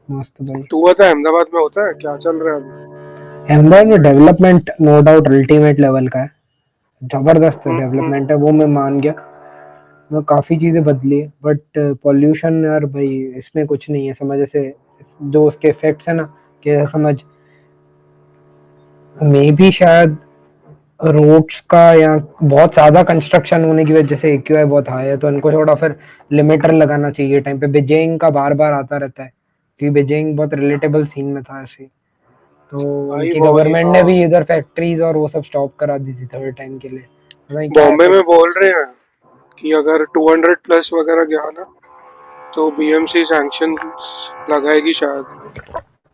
Speaker 1: मस्त भाई।
Speaker 2: तू बता अहमदाबाद में होता है क्या चल रहा है अभी?
Speaker 1: अहमदाबाद में development no doubt ultimate level का है, जबरदस्त
Speaker 2: हम्म,
Speaker 1: डेवलपमेंट है, वो मैं मान गया। वो काफी चीजें बदली है, बट पॉल्यूशन यार भाई, इसमें कुछ नहीं है समझ, ऐसे जो उसके इफेक्ट्स है ना, कि समझ, मे भी शायद रोड्स का या बहुत ज्यादा कंस्ट्रक्शन होने की वजह से एक्यूआई बहुत हाई है, तो इनको थोड़ा फिर लिमिटर लगाना चाहिए टाइम पे। बीजिंग का बार बार आता रहता है, क्योंकि बीजिंग बहुत रिलेटेबल सीन में था ऐसे, तो
Speaker 2: भाई
Speaker 1: उनकी
Speaker 2: वो वही
Speaker 1: गवर्नमेंट ने
Speaker 2: हाँ।
Speaker 1: भी इधर फैक्ट्रीज और वो सब स्टॉप करा दी थी थर्ड टाइम के लिए, पता नहीं क्या
Speaker 2: बॉम्बे
Speaker 1: ऐसा।
Speaker 2: में बोल रहे हैं कि अगर 200 प्लस वगैरह गया ना तो बीएमसी सैंक्शन लगाएगी शायद।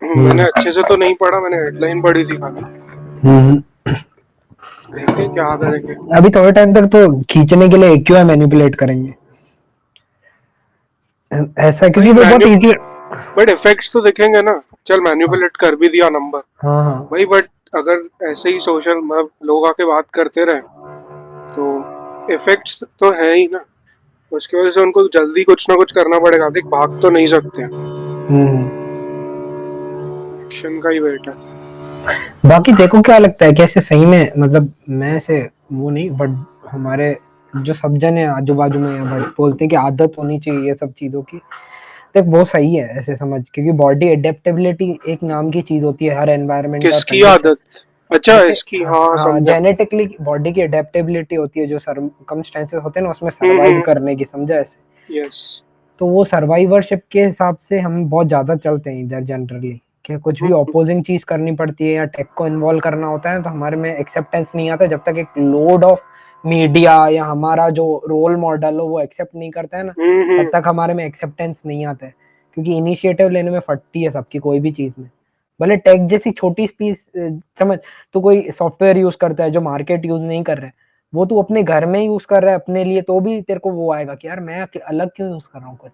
Speaker 2: मैंने
Speaker 1: हम्म
Speaker 2: अच्छे से तो नहीं पढ़ा, मैंने हेडलाइन पढ़ी थी खाली।
Speaker 1: हम्म।
Speaker 2: देखें क्या करेंगे।
Speaker 1: अभी थोड़े टाइम तक तो खींचने के लिए एक्यूआई मैनिपुलेट करेंगे ऐसा,
Speaker 2: भाई
Speaker 1: क्योंकि वो बहुत
Speaker 2: मैन्यू
Speaker 1: इजी।
Speaker 2: बट इफेक्ट्स तो दिखेंगे ना। चल मैन्युपुलेट कर भी दिया नंबर,
Speaker 1: हाँ हाँ।
Speaker 2: भाई बट अगर ऐसे ही सोशल मतलब लोग आके बात करते रहे तो इफेक्ट्स तो है ही ना। उसकी वजह से उनको जल्दी कुछ ना कुछ करना पड़ेगा, देख भाग तो नहीं सकते।
Speaker 1: हम्म।
Speaker 2: एक्शन का ही वेट है।
Speaker 1: बाकी देखो क्या लगता है कि ऐसे सही में, मतलब मैं ऐसे वो नहीं, बट हमारे जो सब जन है आजू बाजू में, बट बोलते हैं कि आदत होनी चाहिए ये सब चीजों की। देख वो सही है ऐसे समझ, क्योंकि बॉडी एडेप्टेबिलिटी एक नाम की चीज होती है हर एनवायरनमेंट और
Speaker 2: किसकी
Speaker 1: कंडीशन।
Speaker 2: आदत? अच्छा,
Speaker 1: जैसे
Speaker 2: इसकी, हाँ
Speaker 1: हाँ
Speaker 2: समझा।
Speaker 1: जेनेटिकली बॉडी की एडेप्टेबिलिटी होती है, जो सरकमस्टेंसेस होते हैं ना उसमें सरवाइव
Speaker 2: हम्म।
Speaker 1: करने की, समझा ऐसे।
Speaker 2: यस।
Speaker 1: तो वो सर्वाइवरशिप के हिसाब से हम बहुत ज्यादा चलते हैं इधर जनरली, कि कुछ भी
Speaker 2: हम्म।
Speaker 1: ऑपोजिंग चीज करनी पड़ती है या टेक को इन्वॉल्व करना होता है तो हमारे में एक्सेप्टेंस नहीं आता, जब तक एक लोड ऑफ मीडिया या हमारा जो रोल मॉडल हो वो एक्सेप्ट नहीं करता है ना, तब
Speaker 2: हम्म।
Speaker 1: तक हमारे में एक्सेप्टेंस नहीं आता है। क्योंकि इनिशिएटिव लेने में फटती है सबकी कोई भी चीज में, भले टेक जैसी छोटी स्पीस समझ। तो कोई सॉफ्टवेयर यूज करता है जो मार्केट यूज नहीं कर रहा है, वो तू अपने घर में यूज कर रहा है अपने लिए, तो भी तेरे को वो आएगा कि यार मैं अलग क्यों यूज कर रहा हूँ कुछ।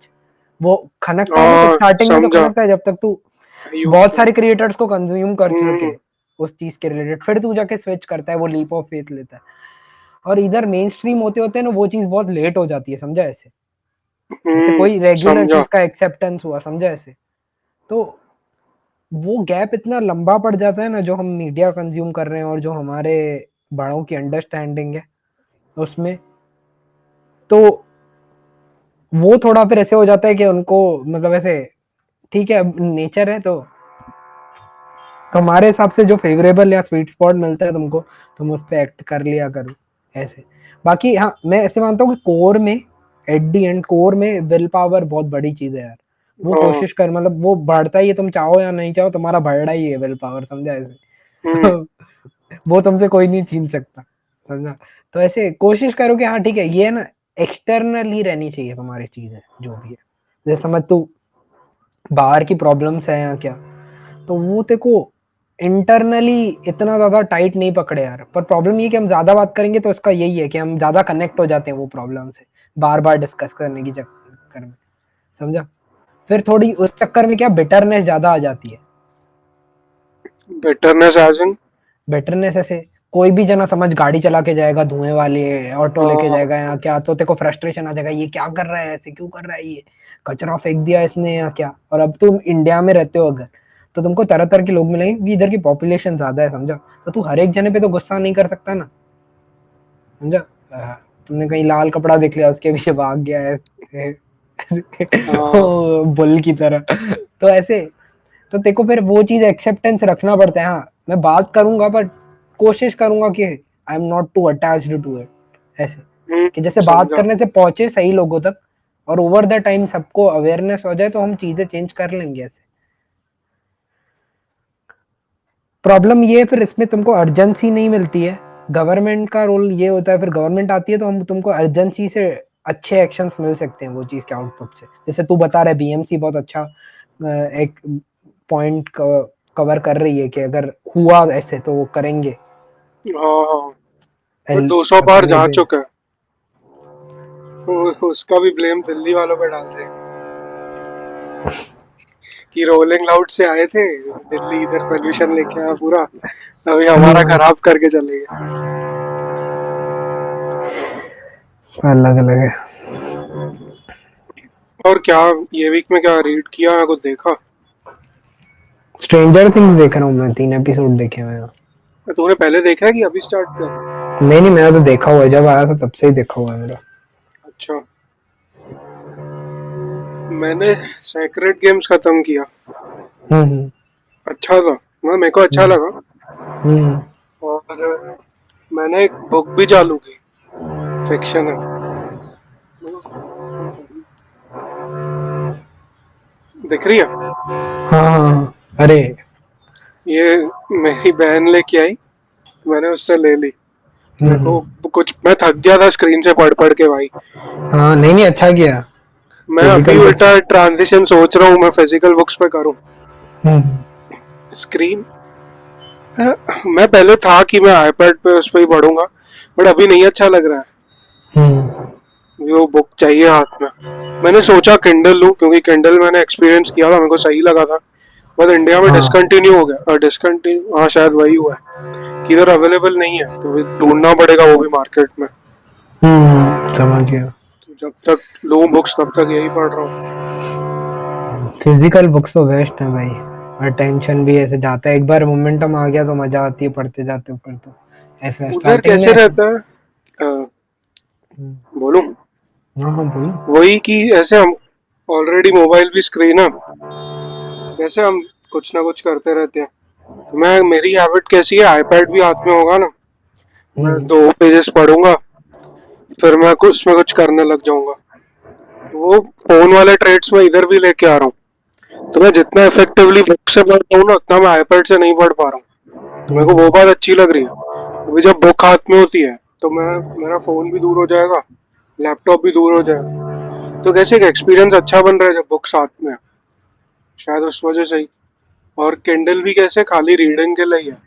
Speaker 1: वो खनकता है ना, कुछ
Speaker 2: हाँ
Speaker 1: स्टार्टिंग में तो
Speaker 2: समझा।
Speaker 1: खनकता है जब तक तू
Speaker 2: यूज
Speaker 1: बहुत
Speaker 2: करो।
Speaker 1: सारे क्रिएटर्स को कंज्यूम कर सके
Speaker 2: हम्म।
Speaker 1: उस चीज के रिलेटेड, फिर तू जाके स्विच करता है, वो लीप ऑफ फेथ लेता है। और इधर मेन स्ट्रीम होते होते ना वो चीज बहुत लेट हो जाती है, समझा ऐसे। जैसे कोई रेगुलर
Speaker 2: समझा।
Speaker 1: चीज का एक्सेप्टेंस हुआ, समझा ऐसे। तो वो गैप इतना लंबा पड़ जाता है ना, जो हम मीडिया कंज्यूम कर रहे हैं और जो हमारे बड़ों की अंडरस्टैंडिंग है उसमें। तो वो थोड़ा फिर ऐसे हो जाता है कि उनको मतलब ऐसे, ठीक है अब नेचर है तो हमारे हिसाब से जो फेवरेबल या स्वीट स्पॉट मिलता है तुमको, तुम उस पर एक्ट कर लिया करो ऐसे। बाकी हाँ मैं ऐसे मानता हूँ कि कोर में, एट दी एंड कोर में विल पावर बहुत बड़ी चीज है यार। वो
Speaker 2: हाँ।
Speaker 1: कोशिश कर, मतलब वो बढ़ता ही है, तुम चाहो या नहीं चाहो तुम्हारा बढ़ना ही है विल पावर, समझा ऐसे।
Speaker 2: हम्म।
Speaker 1: वो तुमसे कोई नहीं छीन सकता, समझा। तो ऐसे कोशिश करो कि हाँ ठीक है ये ना एक्सटर्नल ही रहनी चाहिए तुम्हारी चीजें जो भी है। जैसे समझ तू बाहर की प्रॉब्लम्स है या क्या, तो वो तेरे को इंटरनली इतना ज्यादा टाइट नहीं पकड़े यार। पर प्रॉब्लम ये कि हम ज्यादा बात करेंगे तो इसका यही है कि हम ज्यादा कनेक्ट हो जाते हैं वो प्रॉब्लम से, बार बार डिस्कस करने की चक्कर में, समझा। फिर थोड़ी उस चक्कर में क्या बिटरनेस ज्यादा आ जाती है।
Speaker 2: बेटरनेस एज इन?
Speaker 1: बेटरनेस ऐसे कोई भी जना समझ गाड़ी चला के जाएगा धुएं वाले, ऑटो लेके
Speaker 2: हाँ।
Speaker 1: जाएगा या क्या, तो तेरे को फ्रस्ट्रेशन आ जाएगा, ये क्या कर रहा है, ऐसे क्यों कर रहा है, ये कचरा फेंक दिया इसने या क्या। और अब तुम इंडिया में रहते हो अगर, तो तुमको तरह तरह के लोग मिलेंगे क्योंकि इधर की पॉपुलेशन ज्यादा है, समझा। तो तू हर एक जने पे तो गुस्सा नहीं कर सकता ना, समझा। तुमने कहीं लाल कपड़ा देख लिया उसके पीछे भाग गया है
Speaker 2: हाँ।
Speaker 1: बुल की तरह। तो ऐसे, तो तेको फिर वो चीज एक्सेप्टेंस रखना पड़ता है। हाँ मैं बात करूंगा बट कोशिश करूंगा कि I am not too attached to it ऐसे, कि जैसे बात
Speaker 2: समझा।
Speaker 1: करने से पहुंचे सही लोगों तक, और ओवर द टाइम सबको अवेयरनेस हो जाए तो हम चीजें चेंज कर लेंगे ऐसे। प्रॉब्लम ये है फिर इसमें तुमको अर्जेंसी नहीं मिलती है। गवर्नमेंट का रोल ये होता है, फिर गवर्नमेंट आती है तो हम तुमको अर्जेंसी से अच्छे एक्शंस मिल सकते हैं वो चीज के आउटपुट से। जैसे तू बता रहा है बीएमसी बहुत अच्छा एक पॉइंट कवर कर रही है कि अगर हुआ ऐसे तो वो करेंगे।
Speaker 2: हाँ हाँ। बट
Speaker 1: एल
Speaker 2: 200 बार
Speaker 1: अपने
Speaker 2: जा
Speaker 1: पे।
Speaker 2: चुका है। उसका भी ब्लेम दिल्ली वालों पे डाल रहे हैं कि रोलिंग लाउड से आए थे, दिल्ली इधर पोल्यूशन लेके आया पूरा, अभी हमारा खराब करके चले गए।
Speaker 1: अलग अलग है।
Speaker 2: और क्या, ये वीक में क्या रीड किया या कुछ देखा?
Speaker 1: स्ट्रेंजर थिंग्स देख रहा हूँ मैं, 3 एपिसोड देखे मैं।
Speaker 2: तूने पहले देखा है कि अभी स्टार्ट किया?
Speaker 1: नहीं नहीं मैंने तो देखा हुआ है, जब आया था तब से ही देखा हुआ है मेरा।
Speaker 2: अच्छा। मैंने सेक्रेड गेम्स खत्म किया।
Speaker 1: हम्म
Speaker 2: अच्छा था, मतलब मेरे को अच्छा
Speaker 1: हम्म
Speaker 2: लगा।
Speaker 1: हम्म
Speaker 2: और मैंने एक बुक भी चालू की, फिक्शन है। दिख रही है?
Speaker 1: हाँ हाँ हाँ, अरे।
Speaker 2: ये मेरी बहन लेके आई, मैंने उससे ले ली। मेरे
Speaker 1: हम्म,
Speaker 2: को कुछ, मैं थक गया था स्क्रीन से पढ़ पढ़ के भाई।
Speaker 1: हाँ नहीं नहीं अच्छा किया।
Speaker 2: मैं अभी
Speaker 1: फिजिकल बुक्स।
Speaker 2: उल्टा ट्रांजिशन सोच रहा हूँ मैं फिजिकल बुक्स पे करूँ।
Speaker 1: हम्म
Speaker 2: स्क्रीन, मैं पहले था कि मैं आईपैड पे उस पर ही पढ़ूंगा, बट अभी नहीं अच्छा लग रहा है।
Speaker 1: हम्म
Speaker 2: वो बुक चाहिए हाथ में। मैंने सोचा किंडल लूं, क्योंकि किंडल मैंने एक्सपीरियंस किया था, मेरे को सही लगा था। बट इंडिया में
Speaker 1: हाँ
Speaker 2: डिसकंटिन्यू हो गया, और डिसकंटिन्यू, हाँ शायद वही हुआ है कि इधर अवेलेबल नहीं है, तो ढूंढना पड़ेगा वो भी मार्केट में।
Speaker 1: समझ गया।
Speaker 2: तो जब तक लूं बुक्स तब तक यही पढ़ रहा हूँ।
Speaker 1: फिजिकल बुक्स तो बेस्ट है भाई, अटेंशन भी ऐसे जाता है, एक बार मोमेंटम आ गया तो मजा आती है पढ़ते जाते ऊपर तो। ऐसा
Speaker 2: उधर
Speaker 1: स्टार्टिंग में
Speaker 2: कैसे
Speaker 1: ऐसे।
Speaker 2: रहता है? अ,
Speaker 1: हम्म,
Speaker 2: बोलूं?
Speaker 1: हाँ हाँ बोलो।
Speaker 2: वही कि ऐसे हम ऑलरेडी मोबाइल भी स्क्रीन है, वैसे हम कुछ ना कुछ करते रहते हैं। तो मैं, मेरी हैबिट कैसी है, आईपैड भी हाथ में होगा ना, मैं
Speaker 1: हम्म,
Speaker 2: 2 पेजेस पढ़ूंगा, फिर मैं कुछ उसमें कुछ करने लग जाऊंगा। तो वो फोन वाले ट्रेड्स में इधर भी लेके आ रहा हूँ। तो मैं जितना इफेक्टिवली बुक से पढ़ रहा हूँ ना, उतना मैं आईपैड से नहीं पढ़ पा रहा हूँ। तो मेरे को वो बात अच्छी लग रही है। अभी जब बुक हाथ में होती है तो मैं, मेरा फोन भी दूर हो जाएगा, लैपटॉप भी दूर हो जाएगा। तो कैसे एक एक्सपीरियंस अच्छा बन रहा है जब बुक साथ में है, शायद उस वजह से ही। और किंडल भी कैसे खाली रीडिंग के लिए ही है,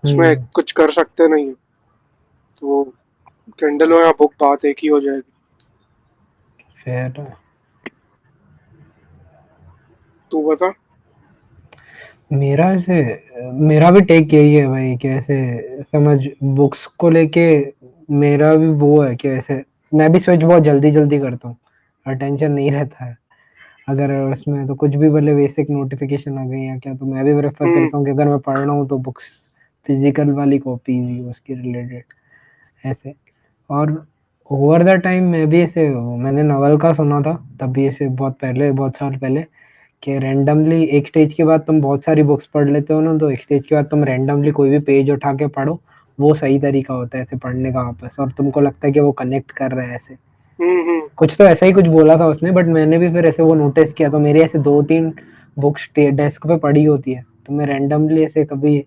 Speaker 2: उसमें
Speaker 1: हम्म,
Speaker 2: कुछ कर सकते नहीं है। तो किंडल हो या बुक, बात एक ही हो जाएगी।
Speaker 1: फिर
Speaker 2: तू बता।
Speaker 1: मेरा ऐसे, मेरा भी टेक यही है भाई कि ऐसे समझ, बुक्स को लेके मेरा भी वो है कि ऐसे मैं भी स्विच बहुत जल्दी जल्दी करता हूँ, अटेंशन नहीं रहता है अगर उसमें तो कुछ भी भले बेसिक नोटिफिकेशन आ गई या क्या, तो मैं भी प्रेफर
Speaker 2: हम्म।
Speaker 1: करता हूँ कि अगर मैं पढ़ रहा हूँ तो बुक्स फिजिकल वाली कॉपीज ही उसके रिलेटेड ऐसे। और ओवर द टाइम मैं भी ऐसे, मैंने नवल का सुना था तब भी ऐसे बहुत पहले, बहुत साल पहले, कि रैंडमली एक स्टेज के बाद तुम बहुत सारी बुक्स पढ़ लेते हो ना, तो एक स्टेज के बाद तुम रैंडमली कोई भी पेज उठा के पढ़ो, वो सही तरीका होता है ऐसे पढ़ने का वापस, और तुमको लगता है कि वो कनेक्ट कर रहा है ऐसे।
Speaker 2: हम्म।
Speaker 1: कुछ तो ऐसा ही कुछ बोला था उसने, बट मैंने भी फिर ऐसे वो नोटिस किया, तो मेरे ऐसे 2-3 बुक्स डेस्क पे पड़ी होती है, तो मैं रैंडमली ऐसे कभी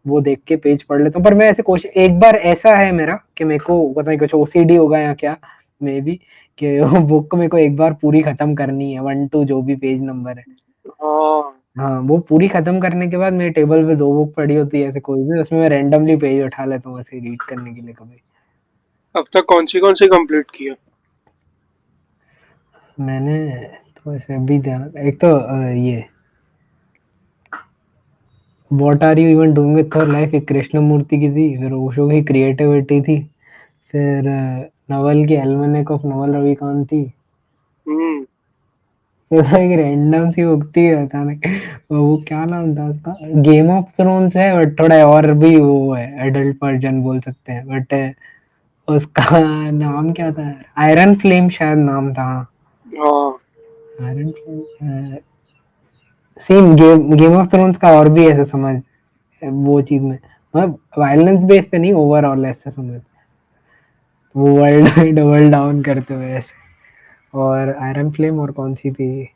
Speaker 1: वो देख के पेज पढ़ लेता हूँ। पर मैं ऐसे कोशिश, एक बार ऐसा है मेरा कि मेरे को पता नहीं कुछ ओसीडी होगा या क्या, मे बी, कि वो बुक मेरे को एक बार पूरी खत्म करनी है, 1-2 जो भी पेज नंबर है।
Speaker 2: हाँ।
Speaker 1: हाँ, वो पूरी खत्म करने के बाद मेरे टेबल पे 2 बुक पड़ी होती है ऐसे कोई भी, उसमें मैं रैंडमली पेज उठा लेता हूँ ऐसे रीड करने के लिए कभी।
Speaker 2: अब तक कौन सी कंप्लीट की है?
Speaker 1: मैंने तो ऐसे अभी ध्यान, एक तो ये what are you even doing with your life, एक कृष्णमूर्ति की थी, फिर ओशो की क्रिएटिविटी थी, फिर नवल की एल्मेनेक ऑफ नवल रविकांत थी,
Speaker 2: हम्म।
Speaker 1: फिर एक रैंडम सी बुक थी, पता नहीं वो क्या नाम था उसका, गेम ऑफ थ्रोन्स है बट थोड़ा और भी वो है, एडल्ट वर्जन बोल सकते हैं, बट उसका नाम क्या था यार, आयरन फ्लेम शायद नाम था।
Speaker 2: हाँ।
Speaker 1: Iron flame, same game game of thrones का, और भी ऐसे समझ वो चीज में, मतलब वायलेंस बेस पे नहीं, ओवरऑल ऐसे समझ, वो वर्ल्ड डबल डाउन करते हुए ऐसे। और आयरन फ्लेम और कौन सी थी,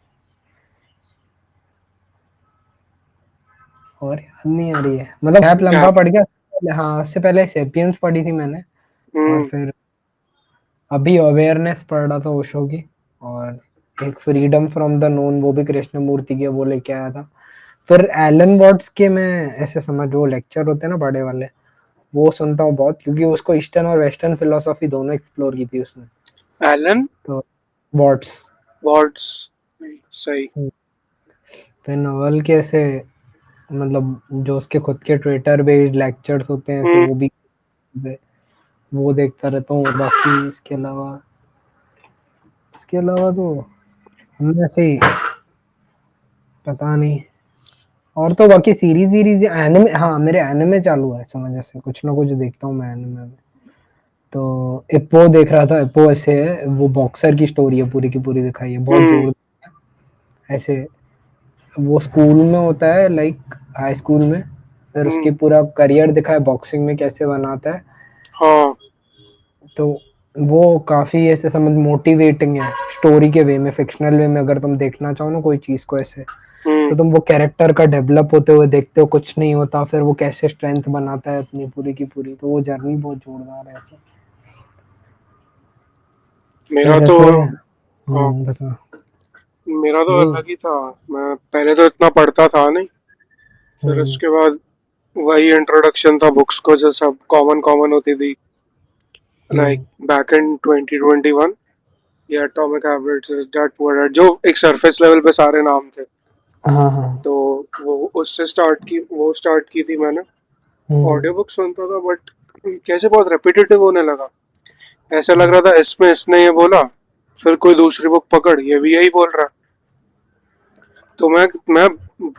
Speaker 1: और याद नहीं आ रही है, मतलब गैप लंबा
Speaker 2: गैप।
Speaker 1: पड़ गया। हाँ, उससे पहले सेपियंस पढ़ी थी मैंने, और
Speaker 2: हम्म।
Speaker 1: फिर अभी अवेयरनेस पढ़ रहा था ओशो की, और एक फ्रीडम फ्रॉम द नोन, वो भी कृष्णमूर्ति की, वो लेके आया था। फिर एलन वॉट्स के मैं ऐसे समझ, वो लेक्चर होते हैं ना बड़े वाले, वो सुनता हूँ बहुत, क्योंकि उसको ईस्टर्न और वेस्टर्न फिलोसॉफी दोनों एक्सप्लोर की थी उसने।
Speaker 2: एलन
Speaker 1: तो वॉट्स।
Speaker 2: वॉर्ड्स। सही।
Speaker 1: फिर नॉवल के ऐसे, मतलब जो उसके खुद के ट्विटर बेस्ड लेक्चर्स होते हैं ऐसे,
Speaker 2: हम्म।
Speaker 1: वो भी वो देखता रहता हूँ। बाकी इसके अलावा तो हम ऐसे ही, पता नहीं। और तो बाकी सीरीज वीरीज, एनिमे, हाँ मेरे एनिमे चालू है समझ, ऐसे कुछ ना कुछ देखता हूँ मैं एनिमे में। तो इप्पो देख रहा था, इप्पो ऐसे है, वो बॉक्सर की स्टोरी है, पूरी की पूरी दिखाई है, बहुत
Speaker 2: हम्म।
Speaker 1: जोर ऐसे। वो स्कूल में होता है, लाइक हाई स्कूल में, फिर उसकी
Speaker 2: हम्म।
Speaker 1: पूरा करियर दिखा है बॉक्सिंग में कैसे बनाता है।
Speaker 2: हाँ।
Speaker 1: तो वो काफी ऐसे समझ मोटिवेटिंग है, स्टोरी के वे में, फिक्शनल वे में, अगर तुम देखना चाहो ना कोई चीज को ऐसे,
Speaker 2: हम्म।
Speaker 1: तो तुम वो कैरेक्टर का डेवलप होते हुए देखते हो, कुछ नहीं होता, फिर वो कैसे स्ट्रेंथ बनाता है अपनी पूरी की पूरी, तो वो जर्नी बहुत जोरदार है ऐसे।
Speaker 2: मेरा
Speaker 1: फिर
Speaker 2: तो,
Speaker 1: ऐसे,
Speaker 2: हाँ,
Speaker 1: बता।
Speaker 2: मेरा तो
Speaker 1: बोल।
Speaker 2: अलग ही था। मैं पहले तो इतना पढ़ता था नहीं, फिर
Speaker 1: हम्म,
Speaker 2: उसके बाद वही इंट्रोडक्शन था बुक्स को, जो सब कॉमन कॉमन होती थी, लाइक
Speaker 1: हम्म,
Speaker 2: बैक इन 2021, ये atomic habits, that poor dad, जो एक सरफेस लेवल पे सारे नाम थे।
Speaker 1: हाँ हाँ।
Speaker 2: तो वो उससे स्टार्ट की थी मैंने।
Speaker 1: हम्म,
Speaker 2: ऑडियो बुक सुनता था, बट कैसे बहुत रेपिटेटिव होने लगा। ऐसा लग रहा था इसमें इसने ये बोला, फिर कोई दूसरी बुक पकड़, ये भी यही बोल रहा। तो मैं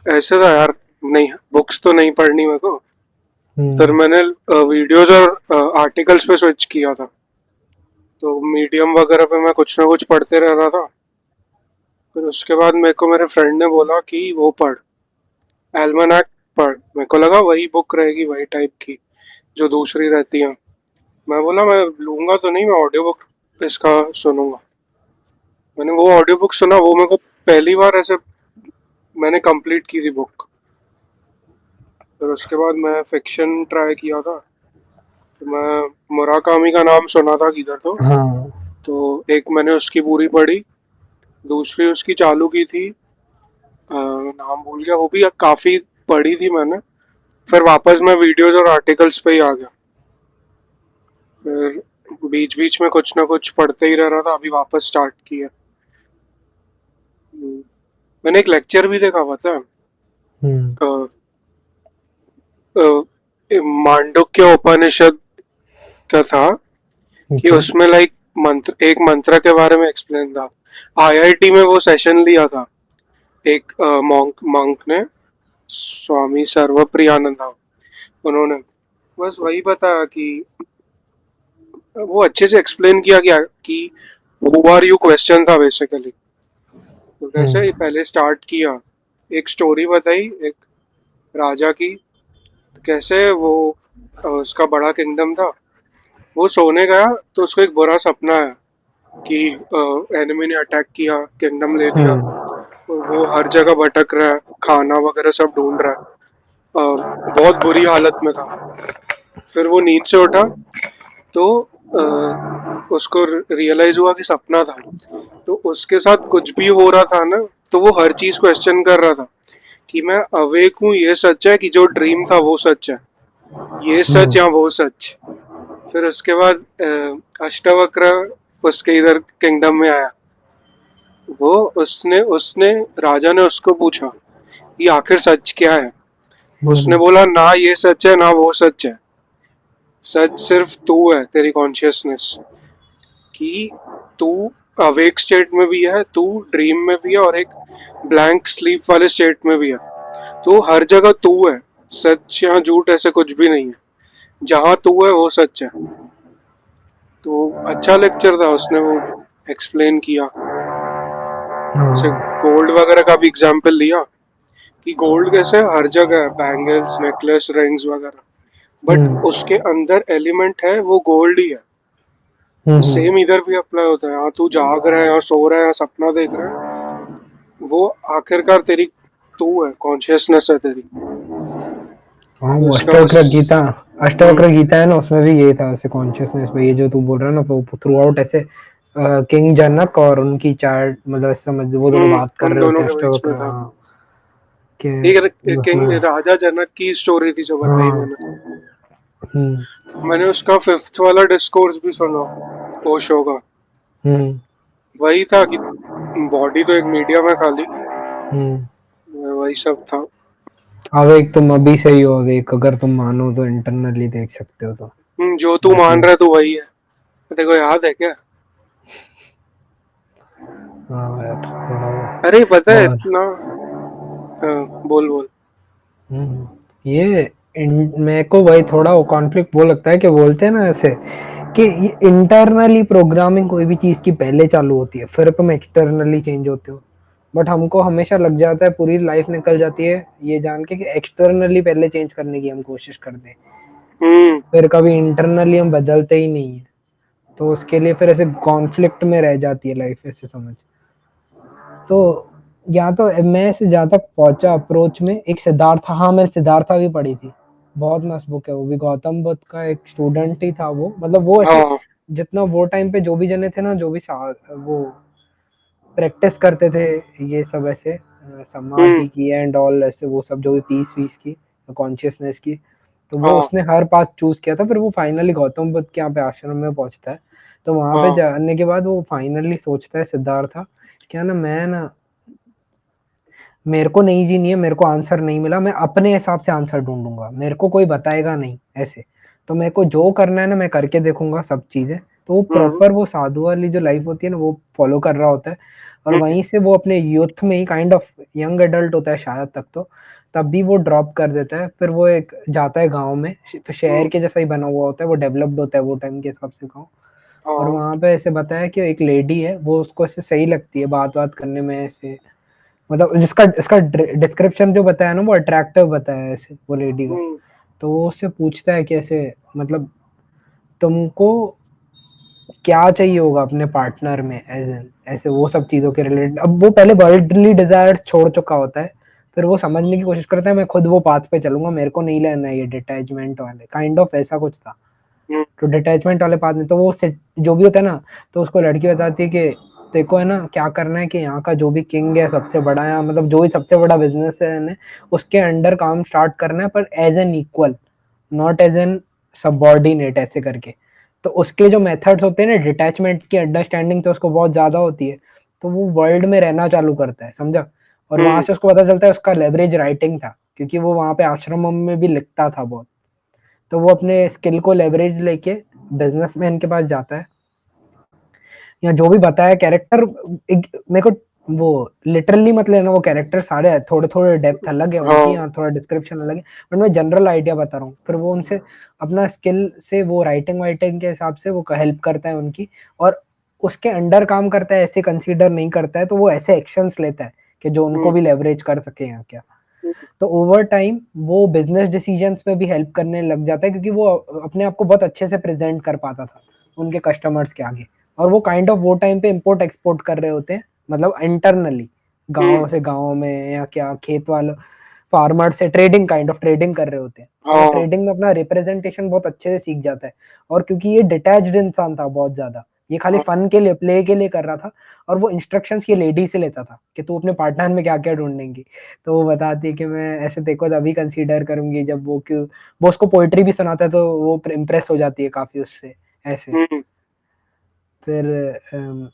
Speaker 2: ऐसे था यार, नहीं बुक्स तो नहीं पढ़नी मेरे को, फिर
Speaker 1: हम्म।
Speaker 2: मैंने वीडियोज और आर्टिकल्स पे स्विच किया था। तो मीडियम वगैरह पे मैं कुछ ना कुछ पढ़ते रह रहा था। फिर उसके बाद मेरे को मेरे फ्रेंड ने बोला कि वो पढ़, एल्मनाक पढ़। मेरे को लगा वही बुक रहेगी, वही टाइप की जो दूसरी रहती है। मैं बोला मैं लूंगा तो नहीं, मैं ऑडियो बुक इसका सुनूंगा। मैंने वो ऑडियो बुक सुना, वो मेरे को पहली बार ऐसे मैंने कंप्लीट की थी बुक। फिर उसके बाद मैं फिक्शन ट्राई किया था। तो मैं मुराकामी का नाम सुना था किधर
Speaker 1: हाँ।
Speaker 2: तो एक मैंने उसकी पूरी पढ़ी। दूसरी उसकी चालू की थी, नाम भूल गया, वो भी काफी पढ़ी थी मैंने। फिर वापस मैं वीडियोस और आर्टिकल्स पे ही आ गया। फिर बीच बीच में कुछ ना कुछ पढ़ते ही रह रहा था, अभी वापस स्टार्ट किया। मैंने एक लेक्चर भी देखा, पता है,
Speaker 1: हम्म।
Speaker 2: मांडुक्य उपनिषद का था। कि
Speaker 1: ओके।
Speaker 2: उसमें लाइक मंत्र, एक मंत्र के बारे में एक्सप्लेन था। आईआईटी में वो सेशन लिया था एक मॉन्क मंक ने, स्वामी सर्वप्रियानंद, उन्होंने बस वही बताया कि वो अच्छे से एक्सप्लेन किया गया कि हु आर यू क्वेश्चन था बेसिकली। तो कैसे
Speaker 1: हम्म।
Speaker 2: पहले स्टार्ट किया, एक स्टोरी बताई एक राजा की। तो कैसे वो उसका बड़ा किंगडम था, वो सोने गया तो उसको एक बुरा सपना है कि एनिमी ने अटैक किया, किंगडम ले लिया।
Speaker 1: हम्म।
Speaker 2: तो वो हर जगह भटक रहा है, खाना वगैरह सब ढूंढ रहा है, बहुत बुरी हालत में था। फिर वो नींद से उठा तो उसको रियलाइज हुआ कि सपना था। तो उसके साथ कुछ भी हो रहा था ना, तो वो हर चीज क्वेश्चन कर रहा था कि मैं अवेक हूँ, ये सच है, कि जो ड्रीम था वो सच है, ये सच
Speaker 1: हम्म।
Speaker 2: या वो सच। फिर उसके बाद अष्टावक्र उसके इधर किंगडम में आया। वो उसने उसने राजा ने उसको पूछा कि आखिर सच क्या है। उसने
Speaker 1: हम्म।
Speaker 2: बोला ना ये सच है ना वो सच है, सच सिर्फ तू है, तेरी कॉन्शियसनेस। कि तू अवेक स्टेट में भी है, तू ड्रीम में भी है, और एक ब्लैंक स्लीप वाले स्टेट में भी है। तो हर जगह तू है, सच या झूठ ऐसे कुछ भी नहीं है, जहाँ तू है वो सच है। तो अच्छा लेक्चर था, उसने वो एक्सप्लेन किया। जैसे
Speaker 1: हाँ।
Speaker 2: गोल्ड वगैरह का भी एग्जाम्पल लिया कि गोल्ड कैसे हर जगह है, बैंगल्स नेकलेस रिंग्स वगैरह, बट
Speaker 1: हम्म।
Speaker 2: उसके अंदर एलिमेंट है वो गोल्ड ही है।
Speaker 1: हम्म।
Speaker 2: सेम इधर भी अप्लाई होता है, हाँ तू जाग रहा है या सो रहा है या सपना देख रहा है, वो आखिरकार तेरी तू है, कॉन्शियसनेस है तेरी।
Speaker 1: हाँ,
Speaker 2: तो
Speaker 1: वो
Speaker 2: इसका बस।
Speaker 1: अष्टवक्र गीता,
Speaker 2: हम्म
Speaker 1: अष्टवक्र गीता है ना, उसमें भी ये था ऐसे कॉन्शियसनेस पे, ये जो तू बोल रहा है ना, वो थ्रू आउट ऐसे किंग जनक और उनकी चार, मतलब समझ, वो दोनों बात कर
Speaker 2: उन
Speaker 1: रहे
Speaker 2: दोनों
Speaker 1: होते हैं
Speaker 2: के बीच
Speaker 1: अष्टवक्र,
Speaker 2: में था।
Speaker 1: हाँ, कि
Speaker 2: एक किंग
Speaker 1: उसमें।
Speaker 2: राजा जनक की स्टोरी थी जो बताई
Speaker 1: हाँ।
Speaker 2: मैंने।
Speaker 1: हम्म।
Speaker 2: मैंने उसका फिफ्थ वाला डिस्कोर्स भी सुना, ओशो का।
Speaker 1: हम्म।
Speaker 2: वही था कि बॉडी तो एक मीडियम है खाली,
Speaker 1: हम्म।
Speaker 2: वही सब था।
Speaker 1: अवेक तुम अभी से ही हो, अवेक अगर तुम मानो तो इंटरनली देख सकते हो तो।
Speaker 2: जो तू मान
Speaker 1: बाकी
Speaker 2: रहा है तू वही है। देखो याद है क्या?
Speaker 1: हाँ यार, थोड़ा
Speaker 2: अरे पता
Speaker 1: वो
Speaker 2: है
Speaker 1: और।
Speaker 2: इतना, बोल बोल।
Speaker 1: ये मेरे को वही थोड़ा वो कॉन्फ्लिक्ट वो लगता है कि बोलते हैं ना ऐसे कि इंटरनली प्रोग्रामिंग कोई भी चीज की पहले चालू होती है, फिर तुम एक्सटर्नली चेंज होते हो। बट हमको हमेशा लग जाता है, पूरी लाइफ निकल जाती है ये जान के कि एक्सटर्नली पहले चेंज करने की हम कोशिश करते हैं,
Speaker 2: हम्म
Speaker 1: फिर कभी इंटरनली हम बदलते ही नहीं है। तो उसके लिए फिर ऐसे कॉन्फ्लिक्ट में रह जाती है लाइफ, ऐसे समझ। तो या तो मैं से जहाँ तक पहुंचा अप्रोच में, एक सिद्धार्थ, हाँ मैं सिद्धार्था भी पढ़ी थी, बहुत मस्त बुक है वो भी, गौतम बुद्ध का एक स्टूडेंट ही था वो, मतलब वो ऐसे
Speaker 2: हाँ
Speaker 1: जितना वो टाइम पे जो भी जने थे ना, जो भी वो प्रैक्टिस करते थे ये सब ऐसे
Speaker 2: हम्म
Speaker 1: समाधि की एंड ऑल, ऐसे वो सब जो भी पीस वीस की, कॉन्शियसनेस की, तो वो
Speaker 2: हाँ
Speaker 1: उसने हर पाथ चूज किया था। फिर वो फाइनली गौतम बुद्ध के यहाँ पे आश्रम में पहुंचता है। तो वहां पे
Speaker 2: हाँ
Speaker 1: जाने के बाद वो फाइनली सोचता है सिद्धार्थ, क्या ना, मैं ना, मेरे को नहीं जीनी है, मेरे को आंसर नहीं मिला, मैं अपने हिसाब से आंसर ढूंढूंगा, मेरे को कोई बताएगा नहीं ऐसे। तो मेरे को जो करना है ना, मैं करके देखूंगा सब चीजें। तो वो
Speaker 2: हम्म
Speaker 1: प्रॉपर वो साधु वाली जो लाइफ होती है ना, वो फॉलो कर रहा होता है। और वहीं से वो अपने यूथ में ही काइंड ऑफ यंग एडल्ट होता है शायद तक तो, तब भी वो ड्रॉप कर देता है। फिर वो एक जाता है गाँव में, शहर के जैसा ही बना हुआ होता है, वो डेवलप्ड होता है वो टाइम के हिसाब से गाँव। और
Speaker 2: हाँ।
Speaker 1: वहाँ पे ऐसे बताया कि एक लेडी है, वो उसको ऐसे सही लगती है बात-वात करने में ऐसे, मतलब जिसका इसका डिस्क्रिप्शन जो बताया ना वो अट्रैक्टिव बताया है ऐसे वो लेडी का।
Speaker 2: हम्म।
Speaker 1: तो वो उससे पूछता है कि ऐसे मतलब तुमको क्या चाहिए होगा अपने पार्टनर में एज एन ऐसे वो सब चीज़ों के रिलेटेड। अब वो पहले वर्ल्डली डिज़ायर्स छोड़ चुका होता है, फिर वो समझने की कोशिश करता है मैं खुद वो पाथ पे चलूँगा, मेरे को नहीं लेना है ये डिटैचमेंट वाले, काइंड ऑफ ऐसा कुछ था।
Speaker 2: हम्म।
Speaker 1: तो डिटैचमेंट वाले पाथ में तो वो जो भी होता है ना, तो उसको लड़की बताती है कि तेरे को है ना क्या करना है कि यहाँ का जो भी किंग है सबसे बड़ा, यहाँ मतलब जो भी सबसे बड़ा बिजनेस है उसके अंडर काम स्टार्ट करना है, पर as an equal, not as an subordinate ऐसे करके। तो उसके जो मेथड्स होते हैं ना डिटैचमेंट की, अंडरस्टैंडिंग तो उसको बहुत ज्यादा होती है, तो वो वर्ल्ड में रहना चालू करता है, समझा। और वहां
Speaker 2: हम्म।
Speaker 1: से उसको पता चलता है उसका लेवरेज राइटिंग था, क्योंकि वो वहां पे आश्रम में भी लिखता था बहुत। तो वो अपने स्किल को लेवरेज लेके बिजनेसमैन के पास जाता है, या जो भी बताया कैरेक्टर, मेरे को वो लिटरली मत लेना, वो कैरेक्टर सारे थोड़े थोड़े डेप्थ अलग है उनकी,
Speaker 2: हाँ।
Speaker 1: यहाँ थोड़ा डिस्क्रिप्शन अलग है, बट मैं जनरल आइडिया बता रहा हूँ। फिर वो उनसे अपना स्किल से वो राइटिंग वाइटिंग के हिसाब से वो हेल्प करता है उनकी, और उसके अंडर काम करता है ऐसे कंसीडर नहीं करता है, तो वो ऐसे एक्शंस लेता है कि जो उनको
Speaker 2: हम्म।
Speaker 1: भी लेवरेज कर सके या क्या।
Speaker 2: हम्म।
Speaker 1: तो ओवर टाइम वो बिजनेस डिसीजंस में भी हेल्प करने लग जाता है, क्योंकि वो अपने आप को बहुत अच्छे से प्रेजेंट कर पाता था उनके कस्टमर्स के आगे। और वो काइंड ऑफ वो टाइम पे इम्पोर्ट एक्सपोर्ट कर रहे होते हैं, मतलब इंटरनली गाँव
Speaker 2: हम्म।
Speaker 1: से गाँव में, या क्या खेत वालों फार्मर से ट्रेडिंग, काइंड ऑफ ट्रेडिंग कर रहे होते हैं। तो वो
Speaker 2: हाँ।
Speaker 1: ट्रेडिंग में अपना रिप्रेजेंटेशन बहुत अच्छे से सीख जाता है। और क्योंकि ये डिटैच्ड इंसान था बहुत ज्यादा, ये खाली
Speaker 2: हाँ।
Speaker 1: फन के लिए प्ले के लिए कर रहा था, और वो इंस्ट्रक्शंस ये लेडी से लेता था कि तू अपने पार्टनर में क्या क्या ढूंढेंगी। तो वो बताती है कि मैं ऐसे देखो तभी कंसीडर करूंगी जब वो, क्यों वो उसको पोइट्री भी सुनाता है तो वो इम्प्रेस हो जाती है काफी उससे ऐसे।
Speaker 2: हम्म।
Speaker 1: फिर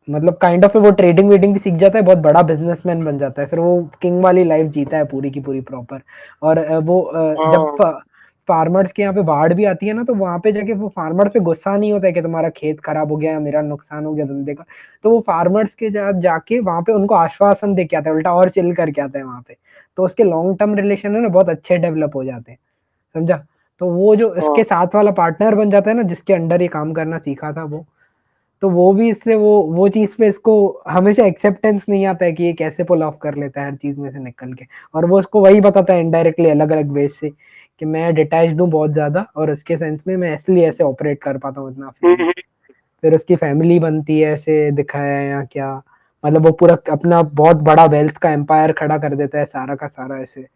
Speaker 1: मतलब काइंड ऑफ वो ट्रेडिंग वेडिंग भी सीख जाता है, बहुत बड़ा बिजनेसमैन बन जाता है, फिर वो किंग वाली लाइफ जीता है पूरी की पूरी प्रॉपर। और वो जब
Speaker 2: हाँ।
Speaker 1: फार्मर्स के यहाँ पे बाढ़ भी आती है ना, तो वहां पे जाके वो फार्मर्स पे गुस्सा नहीं होता है कि तुम्हारा खेत खराब हो गया या मेरा नुकसान हो गया धंधे का। तो वो फार्मर्स के जाके वहां पे उनको आश्वासन दे के आता है, उल्टा और चिल करके आता है वहां पे। तो उसके लॉन्ग टर्म रिलेशन है ना बहुत अच्छे डेवलप हो जाते हैं, समझा। तो वो जो इसके
Speaker 2: हाँ।
Speaker 1: साथ वाला पार्टनर बन जाता है ना, जिसके अंडर ये काम करना सीखा था वो, तो वो भी इससे वो चीज पे इसको हमेशा एक्सेप्टेंस नहीं आता है कि ये कैसे पुल ऑफ कर लेता है हर चीज में से निकल के। और वो उसको वही बताता है इनडायरेक्टली अलग अलग वे से कि मैं डिटैच्ड हूँ बहुत ज्यादा, और उसके सेंस में मैं इसलिए ऐसे ऑपरेट कर पाता हूँ इतना फ्रीली।
Speaker 2: हम्म।
Speaker 1: फिर उसकी फैमिली बनती है ऐसे दिखाया है या क्या, मतलब वो पूरा अपना बहुत बड़ा वेल्थ का एम्पायर खड़ा कर देता है सारा का सारा ऐसे।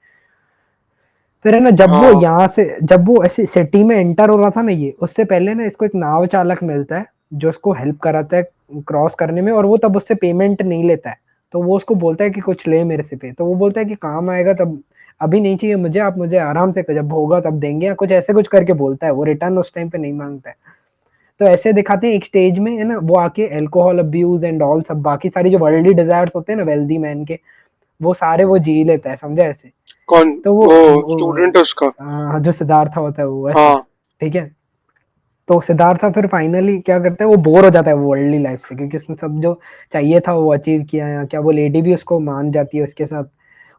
Speaker 1: फिर है ना जब वो
Speaker 2: हाँ।
Speaker 1: यहाँ से, जब वो ऐसे सिटी में एंटर हो रहा था ना, ये उससे पहले ना इसको एक नाव चालक मिलता है जो उसको हेल्प कराता है क्रॉस करने में, और वो तब उससे पेमेंट नहीं लेता है। तो वो उसको बोलता है कि कुछ ले मेरे से पे, तो वो बोलता है कि काम आएगा तब, अभी नहीं चाहिए मुझे, आप मुझे आराम से जब होगा तब देंगे, या कुछ ऐसे कुछ करके बोलता है। वो रिटर्न उस टाइम पे नहीं मांगता है। तो ऐसे दिखाते हैं एक स्टेज में है ना, वो आके अल्कोहल अब्यूज एंड ऑल सब बाकी सारी जो वर्ल्डली डिजायर्स होते हैं ना वेल्दी मैन के, वो सारे वो जी लेता है, समझा ऐसे।
Speaker 2: कौन?
Speaker 1: तो
Speaker 2: वो
Speaker 1: वो
Speaker 2: स्टूडेंट है उसका?
Speaker 1: जो सिद्धार्थ होता है वो ऐसे,
Speaker 2: हाँ।
Speaker 1: ठीक है। तो सिद्धार्थ फिर फाइनली क्या करता है, वो बोर हो जाता है वो वर्ल्डली लाइफ से, क्योंकि उसने सब जो चाहिए था वो अचीव किया, या क्या वो लेडी भी उसको मान जाती है, उसके साथ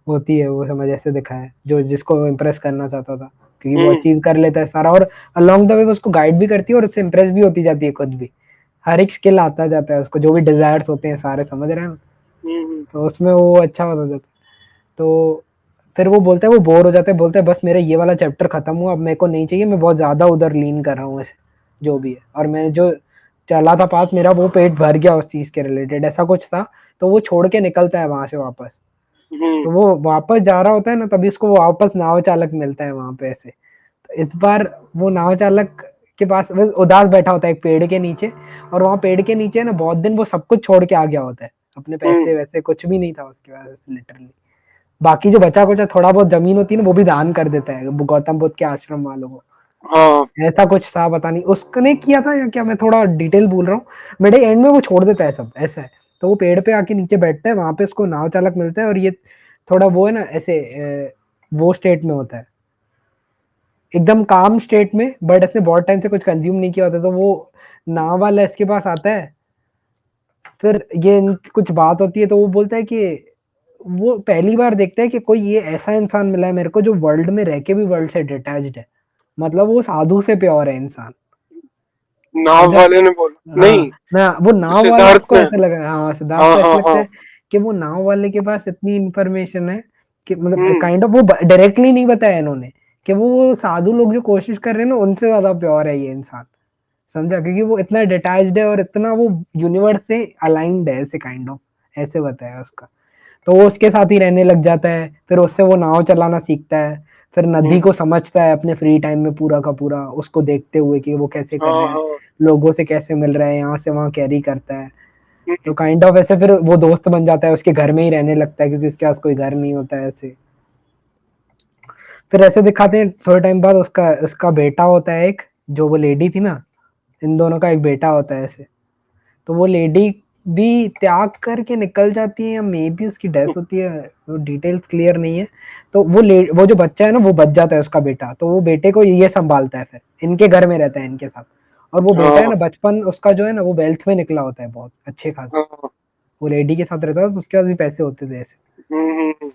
Speaker 1: होती है वो, समझ ऐसे दिखाया है, जो जिसको वो इम्प्रेस करना चाहता था, क्योंकि वो
Speaker 2: हम्म।
Speaker 1: अचीव कर लेता है सारा, और अलोंग द वे वो उसको गाइड भी करती है और उससे इम्प्रेस भी होती जाती है खुद भी। हर एक स्किल आता जाता है उसको, जो भी डिजायर्स होते हैं सारे, समझ रहे हैं।
Speaker 2: हम्म।
Speaker 1: तो उसमें वो अच्छा होता जाता है। तो फिर वो बोलता है, वो बोर हो जाता है, बोलता है बस मेरा ये वाला चैप्टर खत्म हुआ, अब मेरे को नहीं चाहिए, मैं बहुत ज्यादा उधर लीन कर रहा हूँ ऐसे जो भी है, और मैंने जो चला था पास मेरा वो पेट भर गया उस चीज के रिलेटेड, ऐसा कुछ था। तो वो छोड़ के निकलता है वहां से वापस।
Speaker 2: हम्म।
Speaker 1: तो वो वापस जा रहा होता है ना, तभी उसको वापस नाव चालक मिलता है वहां पे ऐसे। तो इस बार वो नाव चालक के पास बस उदास बैठा होता है एक पेड़ के नीचे, और वहां पेड़ के नीचे ना बहुत दिन वो सब कुछ छोड़ के आ गया होता है, अपने
Speaker 2: हम्म।
Speaker 1: पैसे वैसे कुछ भी नहीं था उसके पास लिटरली। बाकी जो बचा कुचा थोड़ा बहुत जमीन होती है ना वो भी दान कर देता है गौतम बुद्ध के आश्रम वालों को।
Speaker 2: हाँ।
Speaker 1: ऐसा कुछ था, पता नहीं उसने किया था या क्या, मैं थोड़ा डिटेल भूल रहा हूँ। मेरे एंड में वो छोड़ देता है सब, ऐसा है। तो वो पेड़ पे आके नीचे बैठता है, वहां पे उसको नाव चालक मिलता है, और ये थोड़ा वो है ना ऐसे वो स्टेट में होता है, एकदम काम स्टेट में, बट इसने बहुत टाइम से कुछ कंज्यूम नहीं किया होता, तो वो नाव वाला इसके पास आता है। फिर ये इनकी कुछ बात होती है तो वो बोलता है कि वो पहली बार देखता है कि कोई ये ऐसा इंसान मिला है मेरे को जो वर्ल्ड में रह के भी वर्ल्ड से डिटैच्ड है, मतलब वो साधु से प्योर है इंसान।
Speaker 2: नाव
Speaker 1: समझा?
Speaker 2: वाले ने बोला नहीं,
Speaker 1: हाँ, ना वो नाव वाला
Speaker 2: सिद्धार्थ
Speaker 1: उसको
Speaker 2: ने।
Speaker 1: ऐसे लगा, हाँ सिद्धार्थ
Speaker 2: हाँ
Speaker 1: को ऐसा
Speaker 2: हाँ
Speaker 1: लगता
Speaker 2: हाँ।
Speaker 1: है कि वो नाव वाले के पास इतनी इंफॉर्मेशन है कि मतलब
Speaker 2: हम्म।
Speaker 1: काइंड ऑफ वो डायरेक्टली नहीं बताया इन्होंने कि वो साधु लोग जो कोशिश कर रहे हैं ना उनसे ज्यादा प्योर है ये इंसान। समझा? क्योंकि वो इतना डिटैच्ड है और इतना वो यूनिवर्स से अलाइंड है, ऐसे काइंड ऑफ ऐसे बताया उसका। तो वो उसके साथ ही रहने लग जाता है, फिर उससे वो नाव चलाना सीखता है, फिर नदी
Speaker 2: हम्म।
Speaker 1: को समझता है अपने फ्री टाइम में पूरा का पूरा, उसको देखते हुए कि वो कैसे कर
Speaker 2: हाँ
Speaker 1: रहा है,
Speaker 2: हाँ।
Speaker 1: लोगों से कैसे मिल रहा है, यहाँ से वहाँ कैरी करता है। तो
Speaker 2: हम्म।
Speaker 1: काइंड ऑफ ऐसे फिर वो दोस्त बन जाता है, उसके घर में ही रहने लगता है क्योंकि उसके पास कोई घर नहीं होता है ऐसे। फिर ऐसे दिखाते हैं थोड़े टाइम बाद उसका उसका बेटा होता है एक, जो वो लेडी थी ना, इन दोनों का एक बेटा होता है ऐसे। तो वो लेडी भी त्याग करके निकल जाती है या मे बी उसकी डेथ होती है, वो डिटेल्स क्लियर नहीं है। तो वो जो बच्चा है ना वो बच जाता है उसका बेटा, तो वो बेटे को ये संभालता है, फिर इनके घर में रहता है इनके साथ। और वो बेटा है
Speaker 2: हाँ
Speaker 1: ना बचपन उसका जो है ना वो वेल्थ में निकला होता है बहुत अच्छे खासे,
Speaker 2: हाँ।
Speaker 1: वो लेडी के साथ रहता था तो उसके पास भी पैसे होते थे ऐसे।
Speaker 2: हम्म।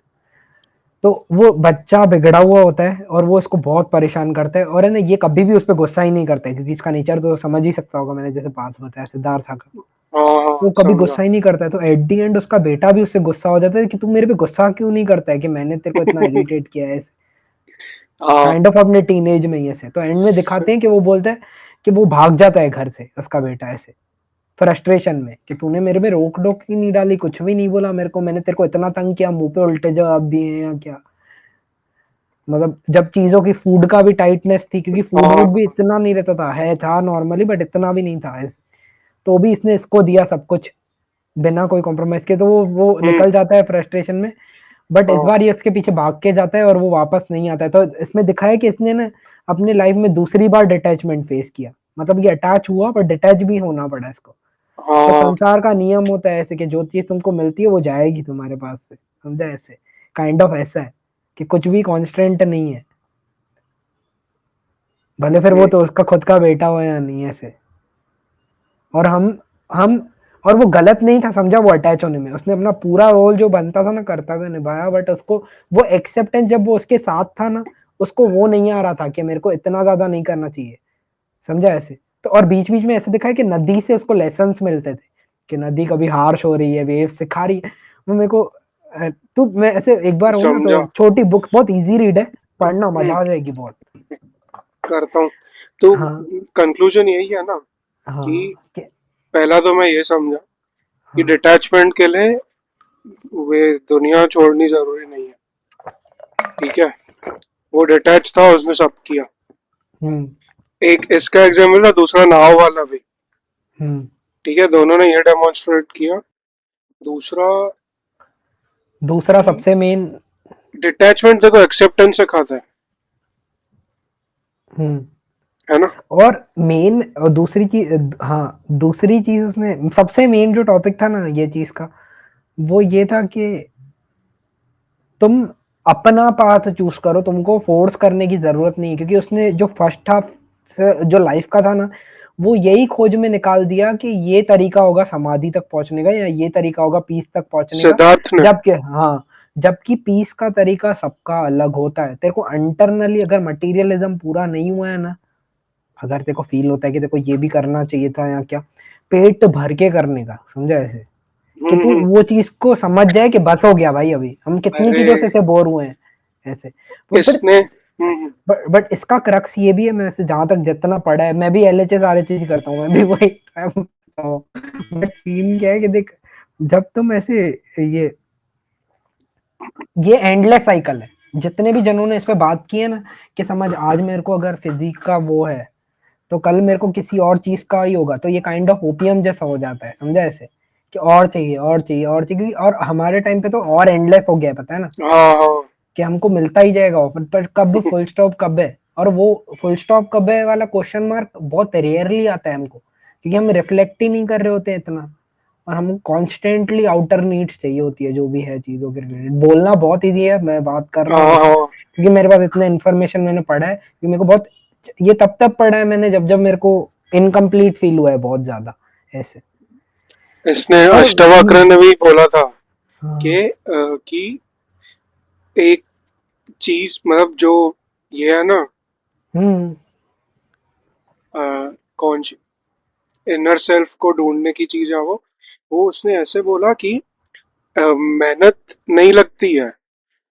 Speaker 1: तो वो बच्चा बिगड़ा हुआ होता है और वो इसको बहुत परेशान करता है, और है ना ये कभी भी उस पर गुस्सा ही नहीं करता है क्योंकि इसका नेचर तो समझ ही सकता होगा, मैंने जैसे पांच बताया सिद्धार्थ का।
Speaker 2: हाँ हाँ
Speaker 1: वो कभी
Speaker 2: समझा।
Speaker 1: गुस्सा ही नहीं करता है, तो एट द एंड उसका बेटा भी उससे गुस्सा हो जाता है कि तू मेरे पे गुस्सा क्यों नहीं करता है, कि मैंने तेरे को इतना इरिटेट किया है,
Speaker 2: हाँ।
Speaker 1: काइंड ऑफ अपने टीनेज में ही ऐसे। तो एंड में दिखाते हैं कि वो बोलता है कि वो भाग जाता है घर से उसका बेटा ऐसे फ्रस्ट्रेशन में कि तूने मेरे में रोक टोक ही नहीं डाली, कुछ भी नहीं बोला मेरे को, मैंने तेरे को इतना तंग किया, मुंह पे उल्टे जवाब दिए हैं या क्या। मतलब जब चीजों की फूड का भी टाइटनेस थी क्योंकि फूड वूड भी
Speaker 2: हाँ।
Speaker 1: इतना नहीं रहता था, है था नॉर्मली बट इतना भी नहीं था ऐसे। तो भी इसने इसको दिया सब कुछ बिना कोई कॉम्प्रोमाइज के, तो वो
Speaker 2: हम्म।
Speaker 1: निकल जाता है फ्रस्ट्रेशन में। बट इस
Speaker 2: हाँ
Speaker 1: बार ये उसके पीछे भाग के जाता है और वो वापस नहीं आता है, तो इसमें दिखाया कि इसने ना अपने लाइफ में दूसरी बार डिटैचमेंट फेस किया, मतलब ये अटैच हुआ पर डिटैच भी होना पड़ा इसको। तो
Speaker 2: हाँ।
Speaker 1: संसार का नियम होता है ऐसे कि जो चीज तुमको मिलती है वो जाएगी तुम्हारे पास से, समझा ऐसे। काइंड ऑफ ऐसा है कि कुछ भी कांस्टेंट नहीं है, भले फिर वो
Speaker 2: हम्म।
Speaker 1: तो उसका खुद का बेटा हो या नहीं ऐसे। और हम और वो गलत नहीं था समझा, वो अटैच होने में उसने अपना पूरा रोल जो बनता था ना करता था निभाया, बट उसको वो एक्सेप्टेंस जब वो उसके साथ था ना, उसको वो नहीं आ रहा था कि मेरे को इतना ज्यादा नहीं करना चाहिए, समझा ऐसे। तो और बीच बीच में ऐसे दिखा है कि नदी से उसको लेसन्स मिलते थे कि नदी कभी हार्श हो रही है, वेव सिखा रही है। वो मेरे को तू मैं ऐसे एक बार हो ना तो
Speaker 2: समझा।
Speaker 1: छोटी बुक बहुत इजी रीड है, पढ़ना
Speaker 2: हम्म।
Speaker 1: मजा आ जाएगी बहुत।
Speaker 2: करता हूँ। तो
Speaker 1: हाँ
Speaker 2: कंक्लूजन यही है ना कि
Speaker 1: हाँ
Speaker 2: पहला तो मैं ये समझा कि
Speaker 1: हाँ।
Speaker 2: डिटैचमेंट के लिए वे दुनिया छोड़नी जरूरी नहीं है। ठीक है, वो डिटैच था, उसने सब किया।
Speaker 1: हम्म
Speaker 2: एक इसका एग्जाम्पल था, दूसरा नाव वाला भी।
Speaker 1: हम्म।
Speaker 2: ठीक है, दोनों ने ये डेमोन्स्ट्रेट किया। दूसरा
Speaker 1: दूसरा
Speaker 2: कि
Speaker 1: सबसे मेन।
Speaker 2: डिटैचमेंट देखो एक्सेप्टेंस से खाता
Speaker 1: हम्म।
Speaker 2: है ना।
Speaker 1: और मेन और दूसरी चीज, हाँ दूसरी चीज उसने सबसे मेन जो टॉपिक था ना ये चीज का, वो ये था कि तुम अपना पाथ चूज करो, तुमको फोर्स करने की जरूरत नहीं है, क्योंकि उसने जो फर्स्ट हाफ जो लाइफ का था ना वो यही खोज में निकाल दिया कि ये तरीका होगा समाधि तक पहुंचने का या ये तरीका होगा पीस तक पहुंचने का।
Speaker 2: सिद्धार्थ ने।
Speaker 1: जबकि हाँ, जबकि पीस का तरीका सबका अलग होता है। तेरे को इंटरनली अगर मटेरियलिज्म पूरा नहीं हुआ है ना, अगर तेरे को फील होता है कि तेरे को ये भी करना चाहिए था या क्या, पेट भर के करने का, समझा ऐसे। कि तू
Speaker 2: हम्म।
Speaker 1: वो चीज को समझ जाए कि बस हो गया भाई, अभी हम कितनी
Speaker 2: अरे
Speaker 1: चीजों से बोर हुए हैं ऐसे। वो फिर
Speaker 2: इसने
Speaker 1: बट इसका क्रक्स ये भी है, मैं से जहां तक जितना पढ़ा है, मैं भी एलएचएस आरएचएस ही करता हूँ, मैं भी वही करता हूँ। बट सीन क्या है कि देख, जब तुम ऐसे ये ये एंडलेस साइकिल है। जितने भी जनों ने इस पे बात की है ना कि समझ आज मेरे को अगर फिजिक का वो है तो कल मेरे को किसी और चीज का ही होगा, तो ये काइंड ऑफ ओपियम जैसा हो जाता है, समझा ऐसे। कि और चाहिए और चाहिए और चाहिए, क्योंकि और हमारे टाइम पे तो और एंडलेस हो गया है, पता है ना,
Speaker 2: हाँ हाँ।
Speaker 1: कि हमको मिलता ही जाएगा ऑफर, पर कब फुल स्टॉप कब है, और वो फुल स्टॉप कब है वाला क्वेश्चन मार्क बहुत रेयरली आता है हमको, क्योंकि हम रिफ्लेक्ट ही नहीं कर रहे होते इतना। और हम कॉन्स्टेंटली आउटर नीड्स चाहिए होती है जो भी है चीजों के रिलेटेड। बोलना बहुत ईजी है, मैं बात कर रहा हूँ
Speaker 2: हाँ
Speaker 1: ऐसे
Speaker 2: हाँ।
Speaker 1: क्योंकि मेरे पास इतना इन्फॉर्मेशन मैंने पढ़ा है, क्योंकि मेरे को बहुत ये तब तब पढ़ा है मैंने जब जब मेरे को इनकम्प्लीट फील हुआ है बहुत ज्यादा ऐसे।
Speaker 2: इसने
Speaker 1: और
Speaker 2: अष्टवक्र ने भी बोला था
Speaker 1: हाँ।
Speaker 2: कि एक चीज मतलब जो ये है ना,
Speaker 1: हम्म।
Speaker 2: कौन सी इनर सेल्फ को ढूंढने की चीज है वो उसने ऐसे बोला कि मेहनत नहीं लगती है,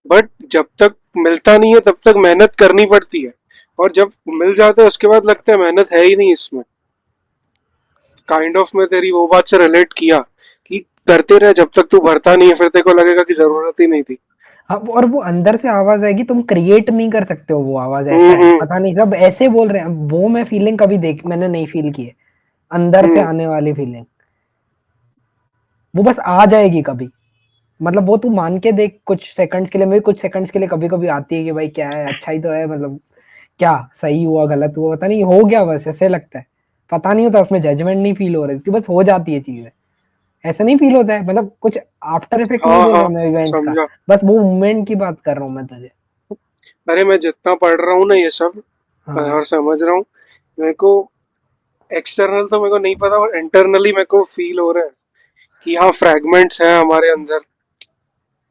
Speaker 2: बट जब तक मिलता नहीं है तब तक मेहनत करनी पड़ती है, और जब मिल जाता है उसके बाद लगता है मेहनत है ही नहीं इसमें। काइंड ऑफ मैं तेरी वो बात से रिलेट किया कि करते रहे जब तक तू भरता नहीं है, फिर तेरे को लगेगा कि जरूरत ही नहीं थी।
Speaker 1: हाँ, और वो अंदर से आवाज आएगी, तुम क्रिएट नहीं कर सकते हो वो आवाज, ऐसा है,
Speaker 2: हम्म।
Speaker 1: पता नहीं सब ऐसे बोल रहे हैं, वो मैं फीलिंग कभी देख मैंने नहीं फील की है, अंदर से
Speaker 2: हम्म।
Speaker 1: आने वाली फीलिंग, वो बस आ जाएगी कभी। मतलब वो तू मान के देख, कुछ सेकंड्स के लिए, मेरे कुछ सेकंड्स के लिए कभी कभी आती है कि भाई क्या है, अच्छा ही तो है, मतलब क्या सही हुआ गलत हुआ पता नहीं, हो गया बस ऐसे लगता है, पता नहीं होता, उसमें जजमेंट नहीं फील हो रही थी, बस हो जाती है चीजें, ऐसा नहीं फील होता है, मतलब कुछ आफ्टर इफेक्ट नहीं
Speaker 2: हाँ
Speaker 1: बोल
Speaker 2: हाँ,
Speaker 1: रहा मैं इवेंट का,
Speaker 2: समझा।
Speaker 1: बस वो मूवमेंट की बात कर रहा हूँ मैं तुझे।
Speaker 2: अरे मैं जितना पढ़ रहा हूँ ना ये सब
Speaker 1: हाँ।
Speaker 2: और समझ रहा हूँ, मेरे को एक्सटर्नल तो मेरे को नहीं पता, और इंटरनली मेरे को फील हो रहा है कि हाँ फ्रैगमेंट्स हैं हमारे अंदर।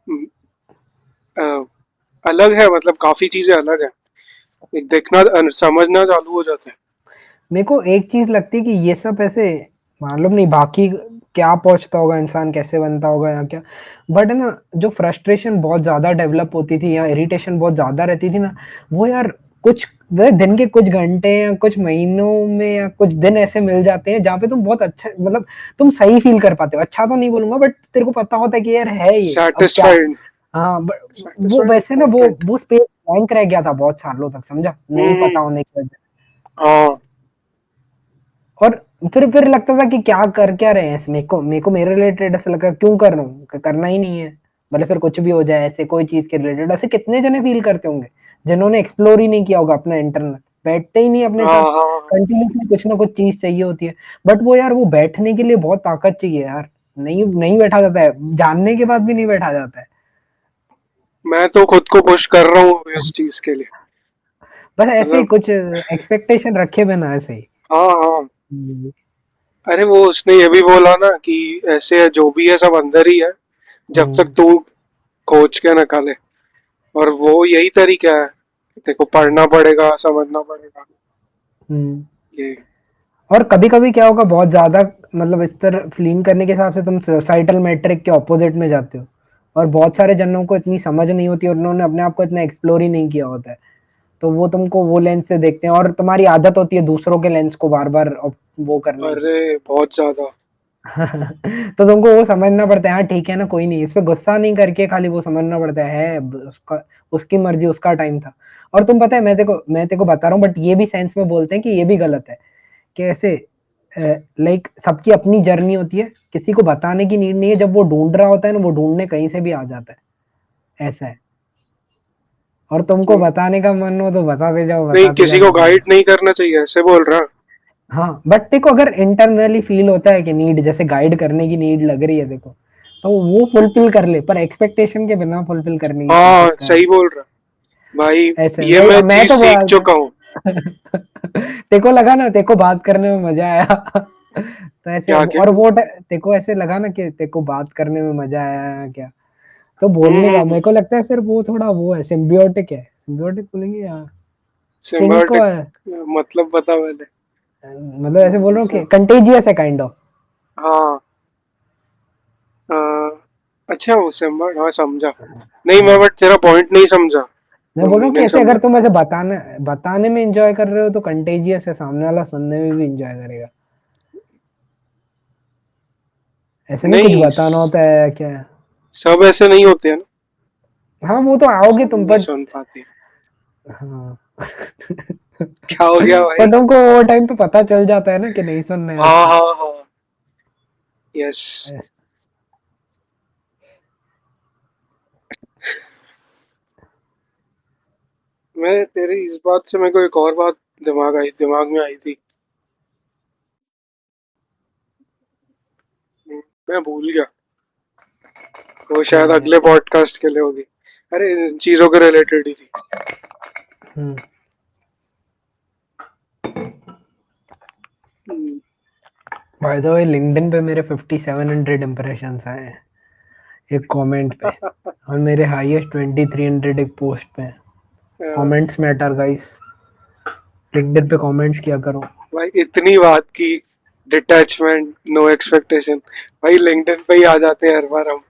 Speaker 2: हम्म, अलग है, मतलब काफी चीजें अलग है, एक देखना समझना चालू हो जाता है।
Speaker 1: मेरे को एक चीज लगती है कि ये सब ऐसे, मालूम नहीं बाकी क्या पहुंचता होगा, इंसान कैसे बनता होगा या क्या, बट है ना, जो फ्रस्ट्रेशन बहुत ज्यादा डेवलप होती थी या इरिटेशन बहुत ज्यादा रहती थी ना, वो यार कुछ, वह दिन के कुछ घंटे या कुछ महीनों में या कुछ दिन ऐसे मिल जाते हैं जहाँ पे तुम बहुत अच्छा, मतलब तुम सही फील कर पाते हो, अच्छा तो नहीं बोलूंगा, बट तेरे को पता होता है कि यार है ये, अब क्या।
Speaker 2: सेटिस्फाइड।
Speaker 1: हाँ, वो
Speaker 2: सेटिस्फाइड
Speaker 1: वैसे ना, वो
Speaker 2: इम्पोर्टेंट।
Speaker 1: वो स्पेस ब्लैंक रह गया था बहुत सालों तक, समझा, नहीं
Speaker 2: हम्म।
Speaker 1: पता होने की वजह।
Speaker 2: हाँ।
Speaker 1: और फिर लगता था कि क्या कर क्या रहे हैं, मेरे को मेरे रिलेटेड ऐसा लगा, क्यों कर रहा हूँ, करना ही नहीं है, भले फिर कुछ भी हो जाए, ऐसे कोई चीज के रिलेटेड, ऐसे कितने जने फील करते होंगे जिन्होंने एक्सप्लोर ही नहीं किया होगा अपना इंटरनल, बैठते ही नहीं अपने
Speaker 2: हाँ
Speaker 1: साथ,
Speaker 2: हाँ।
Speaker 1: कंटिन्यूसली कुछ ना कुछ चीज चाहिए होती है, बट वो यार, वो बैठने के लिए बहुत ताकत चाहिए यार, नहीं नहीं बैठा जाता है, जानने के बाद भी नहीं बैठा जाता है।
Speaker 2: मैं तो खुद को पुश कर रहा हूँ इस चीज के लिए।
Speaker 1: बस ऐसे ही
Speaker 2: मतलब
Speaker 1: कुछ एक्सपेक्टेशन रखे बिना ऐसे ही।
Speaker 2: हाँ हाँ।
Speaker 1: हम्म।
Speaker 2: अरे वो उसने ये भी बोला ना कि ऐसे है, जो भी है सब अंदर ही है, जब तक
Speaker 1: हम्म।
Speaker 2: तू खोज के निकाले। और वो यही तरीका है, देखो पढ़ना पड़ेगा, समझना पड़ेगा
Speaker 1: हम्म।
Speaker 2: ये।
Speaker 1: और कभी-कभी क्या होगा, बहुत ज़्यादा, मतलब इस तरह फ़ीलिंग करने के हिसाब से तुम सोसाइटल मैट्रिक के ऑपोज़िट में जाते हो, और बहुत सारे जनों को इतनी समझ नहीं होती और उन्होंने अपने आप को इतना एक्सप्लोर ही नहीं किया होता है। तो वो तुमको वो लेंस से देखते हैं, और तुम्हारी आदत होती है दूसरों के लेंस को बार-बार वो करने की।
Speaker 2: अरे बहुत ज्यादा।
Speaker 1: तो तुमको वो समझना पड़ता है, हाँ ठीक है ना, कोई नहीं, इस पे गुस्सा नहीं करके खाली वो समझना पड़ता है, उसका, उसकी मर्ज़ी, उसका टाइम था। और तुम पता है, मैं तेरे को बता रहा हूँ, बट ये भी सेंस में बोलते हैं कि ये भी गलत है। कि ऐसे लाइक सबकी अपनी जर्नी होती है, किसी को बताने की नीड नहीं है, जब वो ढूंढ रहा होता है ना, वो ढूंढने कहीं से भी आ जाता है, ऐसा है। और तुमको
Speaker 2: हम्म,
Speaker 1: बताने का मन हो तो
Speaker 2: नहीं
Speaker 1: बताते
Speaker 2: किसी
Speaker 1: जाओ
Speaker 2: को
Speaker 1: बताते
Speaker 2: गाइड
Speaker 1: जाओ।
Speaker 2: नहीं करना चाहिए ऐसे बोल रहा।
Speaker 1: हाँ, बट देखो, अगर इंटरनली फील होता है कि नीड, जैसे गाइड करने की नीड लग रही है देखो, तो वो फुलफिल कर ले, पर एक्सपेक्टेशन के बिना फुलफिल करने की
Speaker 2: हाँ
Speaker 1: कोशिश कर।
Speaker 2: सही बोल रहा भाई,
Speaker 1: ऐसे
Speaker 2: ये मैं
Speaker 1: मैं
Speaker 2: चीज
Speaker 1: तो
Speaker 2: सीख चुका हूँ।
Speaker 1: तेको लगा ना, तेको बात करने में मजा आया तो ऐसे,
Speaker 2: क्या क्या।
Speaker 1: और वो तेको ऐसे लगा ना कि तेको बात करने में मजा आया क्या, तो बोलने का
Speaker 2: हम्म।
Speaker 1: मेरे को लगता है, फिर वो थोड़ा वो है, सिम्बियोटिक है, सिम्बियोटिक बोलेंगे या सिंक
Speaker 2: सिम्बायोटिक
Speaker 1: है,
Speaker 2: मतलब पता मैंने।
Speaker 1: मतलब ऐसे बोल रहा हूँ कि
Speaker 2: sim-
Speaker 1: कंटेजियस है काइंड ऑफ।
Speaker 2: हाँ। अच्छा वो सिम्बा, हाँ समझा। नहीं मैं
Speaker 1: हाँ,
Speaker 2: बट तेरा पॉइंट नहीं समझा,
Speaker 1: मैं बोल रहा हूँ कि
Speaker 2: मीनिंग
Speaker 1: ऐसे,
Speaker 2: समझा।
Speaker 1: अगर तुम ऐसे बताने बताने में एंजॉय कर रहे हो तो कंटेजियस है, सामने वाला सुनने में भी एंजॉय करेगा, ऐसे नहीं कुछ
Speaker 2: नहीं
Speaker 1: बताना होता है क्या।
Speaker 2: सब ऐसे नहीं होते हैं ना,
Speaker 1: हाँ, वो तो आओगे
Speaker 2: सब
Speaker 1: तुम,
Speaker 2: नहीं
Speaker 1: बट
Speaker 2: सुन पाते।
Speaker 1: हाँ
Speaker 2: क्या हो गया
Speaker 1: पर
Speaker 2: भाई।
Speaker 1: तुमको वो टाइम पे पता चल जाता है ना कि नहीं सुनना है
Speaker 2: हाँ
Speaker 1: अच्छा।
Speaker 2: हाँ हाँ। यस।
Speaker 1: ऐस-
Speaker 2: मैं तेरी इस बात से मेरे को एक और बात दिमाग में आई थी। मैं भूल गया, वो
Speaker 1: कोई
Speaker 2: शायद
Speaker 1: नहीं।
Speaker 2: अगले पॉडकास्ट के लिए होगी। अरे इन चीजों के रिलेटेड ही थी।
Speaker 1: हम्म।
Speaker 2: हम्म,
Speaker 1: बाय द वे लिंक्डइन पे मेरे 5700 इंप्रेशंस आए हैं एक कमेंट पे, और मेरे हाईएस्ट 2300 एक पोस्ट पे। कमेंट्स मैटर गाइस, लिंक्डइन पे कमेंट्स किया करो।
Speaker 2: भाई इतनी बात की, डिटैचमेंट, नो एक्सपेक्टेशन, भाई लिंक्डइन पे ही आ जाते हैं हर बार हम।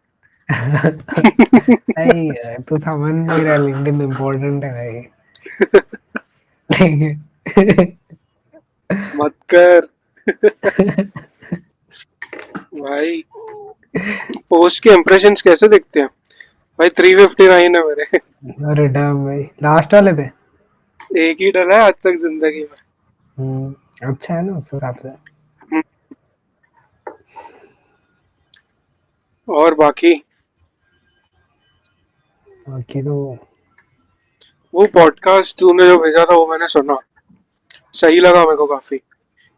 Speaker 1: नहीं तू समझ नहीं रहा, लिंक्डइन इम्पोर्टेंट है भाई।
Speaker 2: मत कर भाई। पोस्ट के इंप्रेशंस कैसे दिखते हैं भाई? 359 है मेरे।
Speaker 1: अरे डैम भाई, लास्ट वाले पे।
Speaker 2: एक ही डला है आज तक जिंदगी में।
Speaker 1: अच्छा है ना उस हिसाब से।
Speaker 2: और बाकी
Speaker 1: बाकी तो
Speaker 2: वो पॉडकास्ट तूने जो भेजा था वो मैंने सुना, सही लगा मेरे को काफी।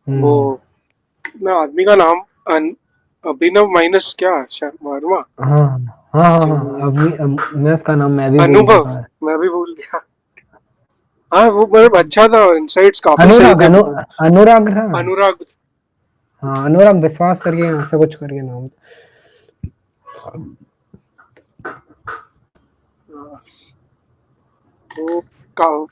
Speaker 2: वो
Speaker 1: हम्म,
Speaker 2: ना आदमी का नाम अभिनव माइनस क्या वर्मा,
Speaker 1: हाँ हाँ हाँ
Speaker 2: जो
Speaker 1: हाँ, मैं उसका नाम मैं भी भूल
Speaker 2: अनुभव,
Speaker 1: चुका है।
Speaker 2: मैं भी भूल गया। हाँ वो मतलब अच्छा था, इनसाइट्स काफी सही
Speaker 1: अनुराग
Speaker 2: थे।
Speaker 1: अनुराग था।
Speaker 2: अनुराग।
Speaker 1: हाँ अनुराग विश्वास करके ऐसा कुछ करके नाम।
Speaker 2: वो का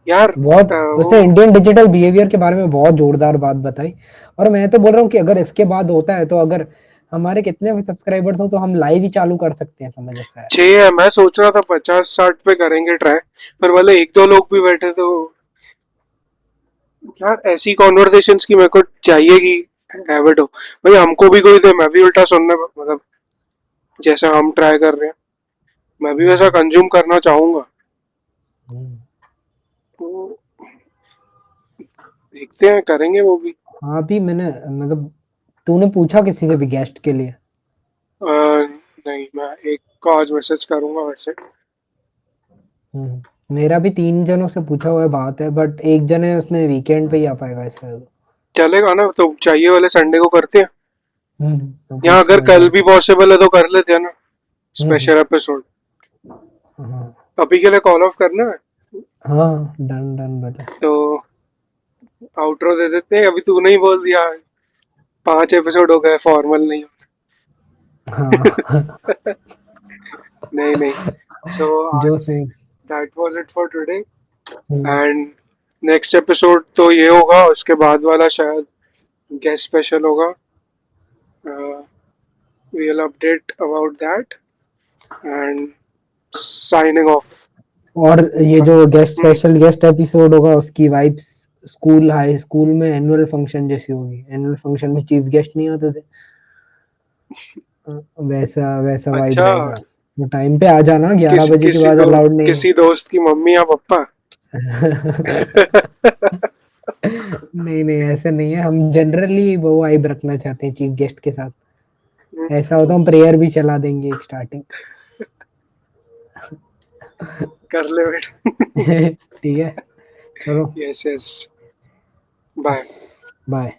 Speaker 2: यार
Speaker 1: बहुत
Speaker 2: वो
Speaker 1: उसने इंडियन डिजिटल बिहेवियर के बारे में बहुत जोरदार बात बताई। और मैं तो बोल रहा हूँ कि अगर इसके बाद होता है तो अगर हमारे कितने भी सब्सक्राइबर्स हो तो हम लाइव ही चालू कर सकते हैं, समझ ऐसा है।
Speaker 2: 6 है, मैं सोच रहा था 50-60 पे करेंगे ट्राई, पर वाले एक दो लोग भी बैठे तो यार ऐसी कॉन्वर्सेशंस की मेरे को चाहिए कि हैबिट हो। भाई हमको भी कोई दे, मैं भी उल्टा सुनने, मतलब जैसा हम ट्राई कर रहे हैं मैं भी वैसा
Speaker 1: हम्म,
Speaker 2: कंज्यूम करना चाहूंगा।
Speaker 1: हम्म।
Speaker 2: तो देखते हैं, करेंगे वो भी।
Speaker 1: हाँ अभी मैंने मतलब तूने पूछा किसी से भी गेस्ट के लिए?
Speaker 2: नहीं, मैं एक को आज मैसेज करूंगा वैसे।
Speaker 1: मेरा भी 3 जनों से पूछा हुआ है, बात है, बट एक जन है उसमें वीकेंड पे ही आ पाएगा इसे।
Speaker 2: चलेगा ना, तो चाहिए वाले संडे को करते हैं।
Speaker 1: तो
Speaker 2: यहाँ
Speaker 1: पूछ
Speaker 2: अगर कल
Speaker 1: समझदार
Speaker 2: भी
Speaker 1: से।
Speaker 2: पॉसिबल है तो कर लेते हैं ना,
Speaker 1: हम्म,
Speaker 2: स्पेशल एपिसोड।
Speaker 1: हाँ
Speaker 2: अभी के लिए कॉल ऑफ करना है
Speaker 1: हाँ, डन डन बोले।
Speaker 2: तो आउटरो दे देते हैं। अभी तूने ही बोल दिया 5 एपिसोड हो गए, फॉर्मल नहीं
Speaker 1: हाँ।
Speaker 2: हो। नहीं नहीं, सो
Speaker 1: जो
Speaker 2: आज
Speaker 1: सही।
Speaker 2: That was it for today.
Speaker 1: Hmm,
Speaker 2: and next episode तो ये होगा, उसके बाद वाला शायद गेस्ट स्पेशल होगा। we'll update about that and signing off.
Speaker 1: और ये जो गेस्ट स्पेशल गेस्ट एपिसोड होगा उसकी वाइब्स स्कूल हाई स्कूल में एनुअल फंक्शन जैसी होगी। एनुअल फंक्शन में चीफ गेस्ट नहीं होते थे, वैसा वैसा वाइब
Speaker 2: अच्छा,
Speaker 1: रहेगा। वो टाइम पे आ जाना, 11 बजे के
Speaker 2: किसी
Speaker 1: बाद
Speaker 2: दो
Speaker 1: अलाउड नहीं
Speaker 2: किसी दोस्त की मम्मी या पापा।
Speaker 1: है। नहीं नहीं ऐसे नहीं है, हम जनरली वो वाइब रखना चाहते हैं चीफ गेस्ट के साथ। ऐसा हो तो हम प्रेयर भी चला देंगे एक स्टार्टिंग।
Speaker 2: कर ले बेटा।
Speaker 1: ठीक है, चलो।
Speaker 2: Yes yes, bye.
Speaker 1: बाय।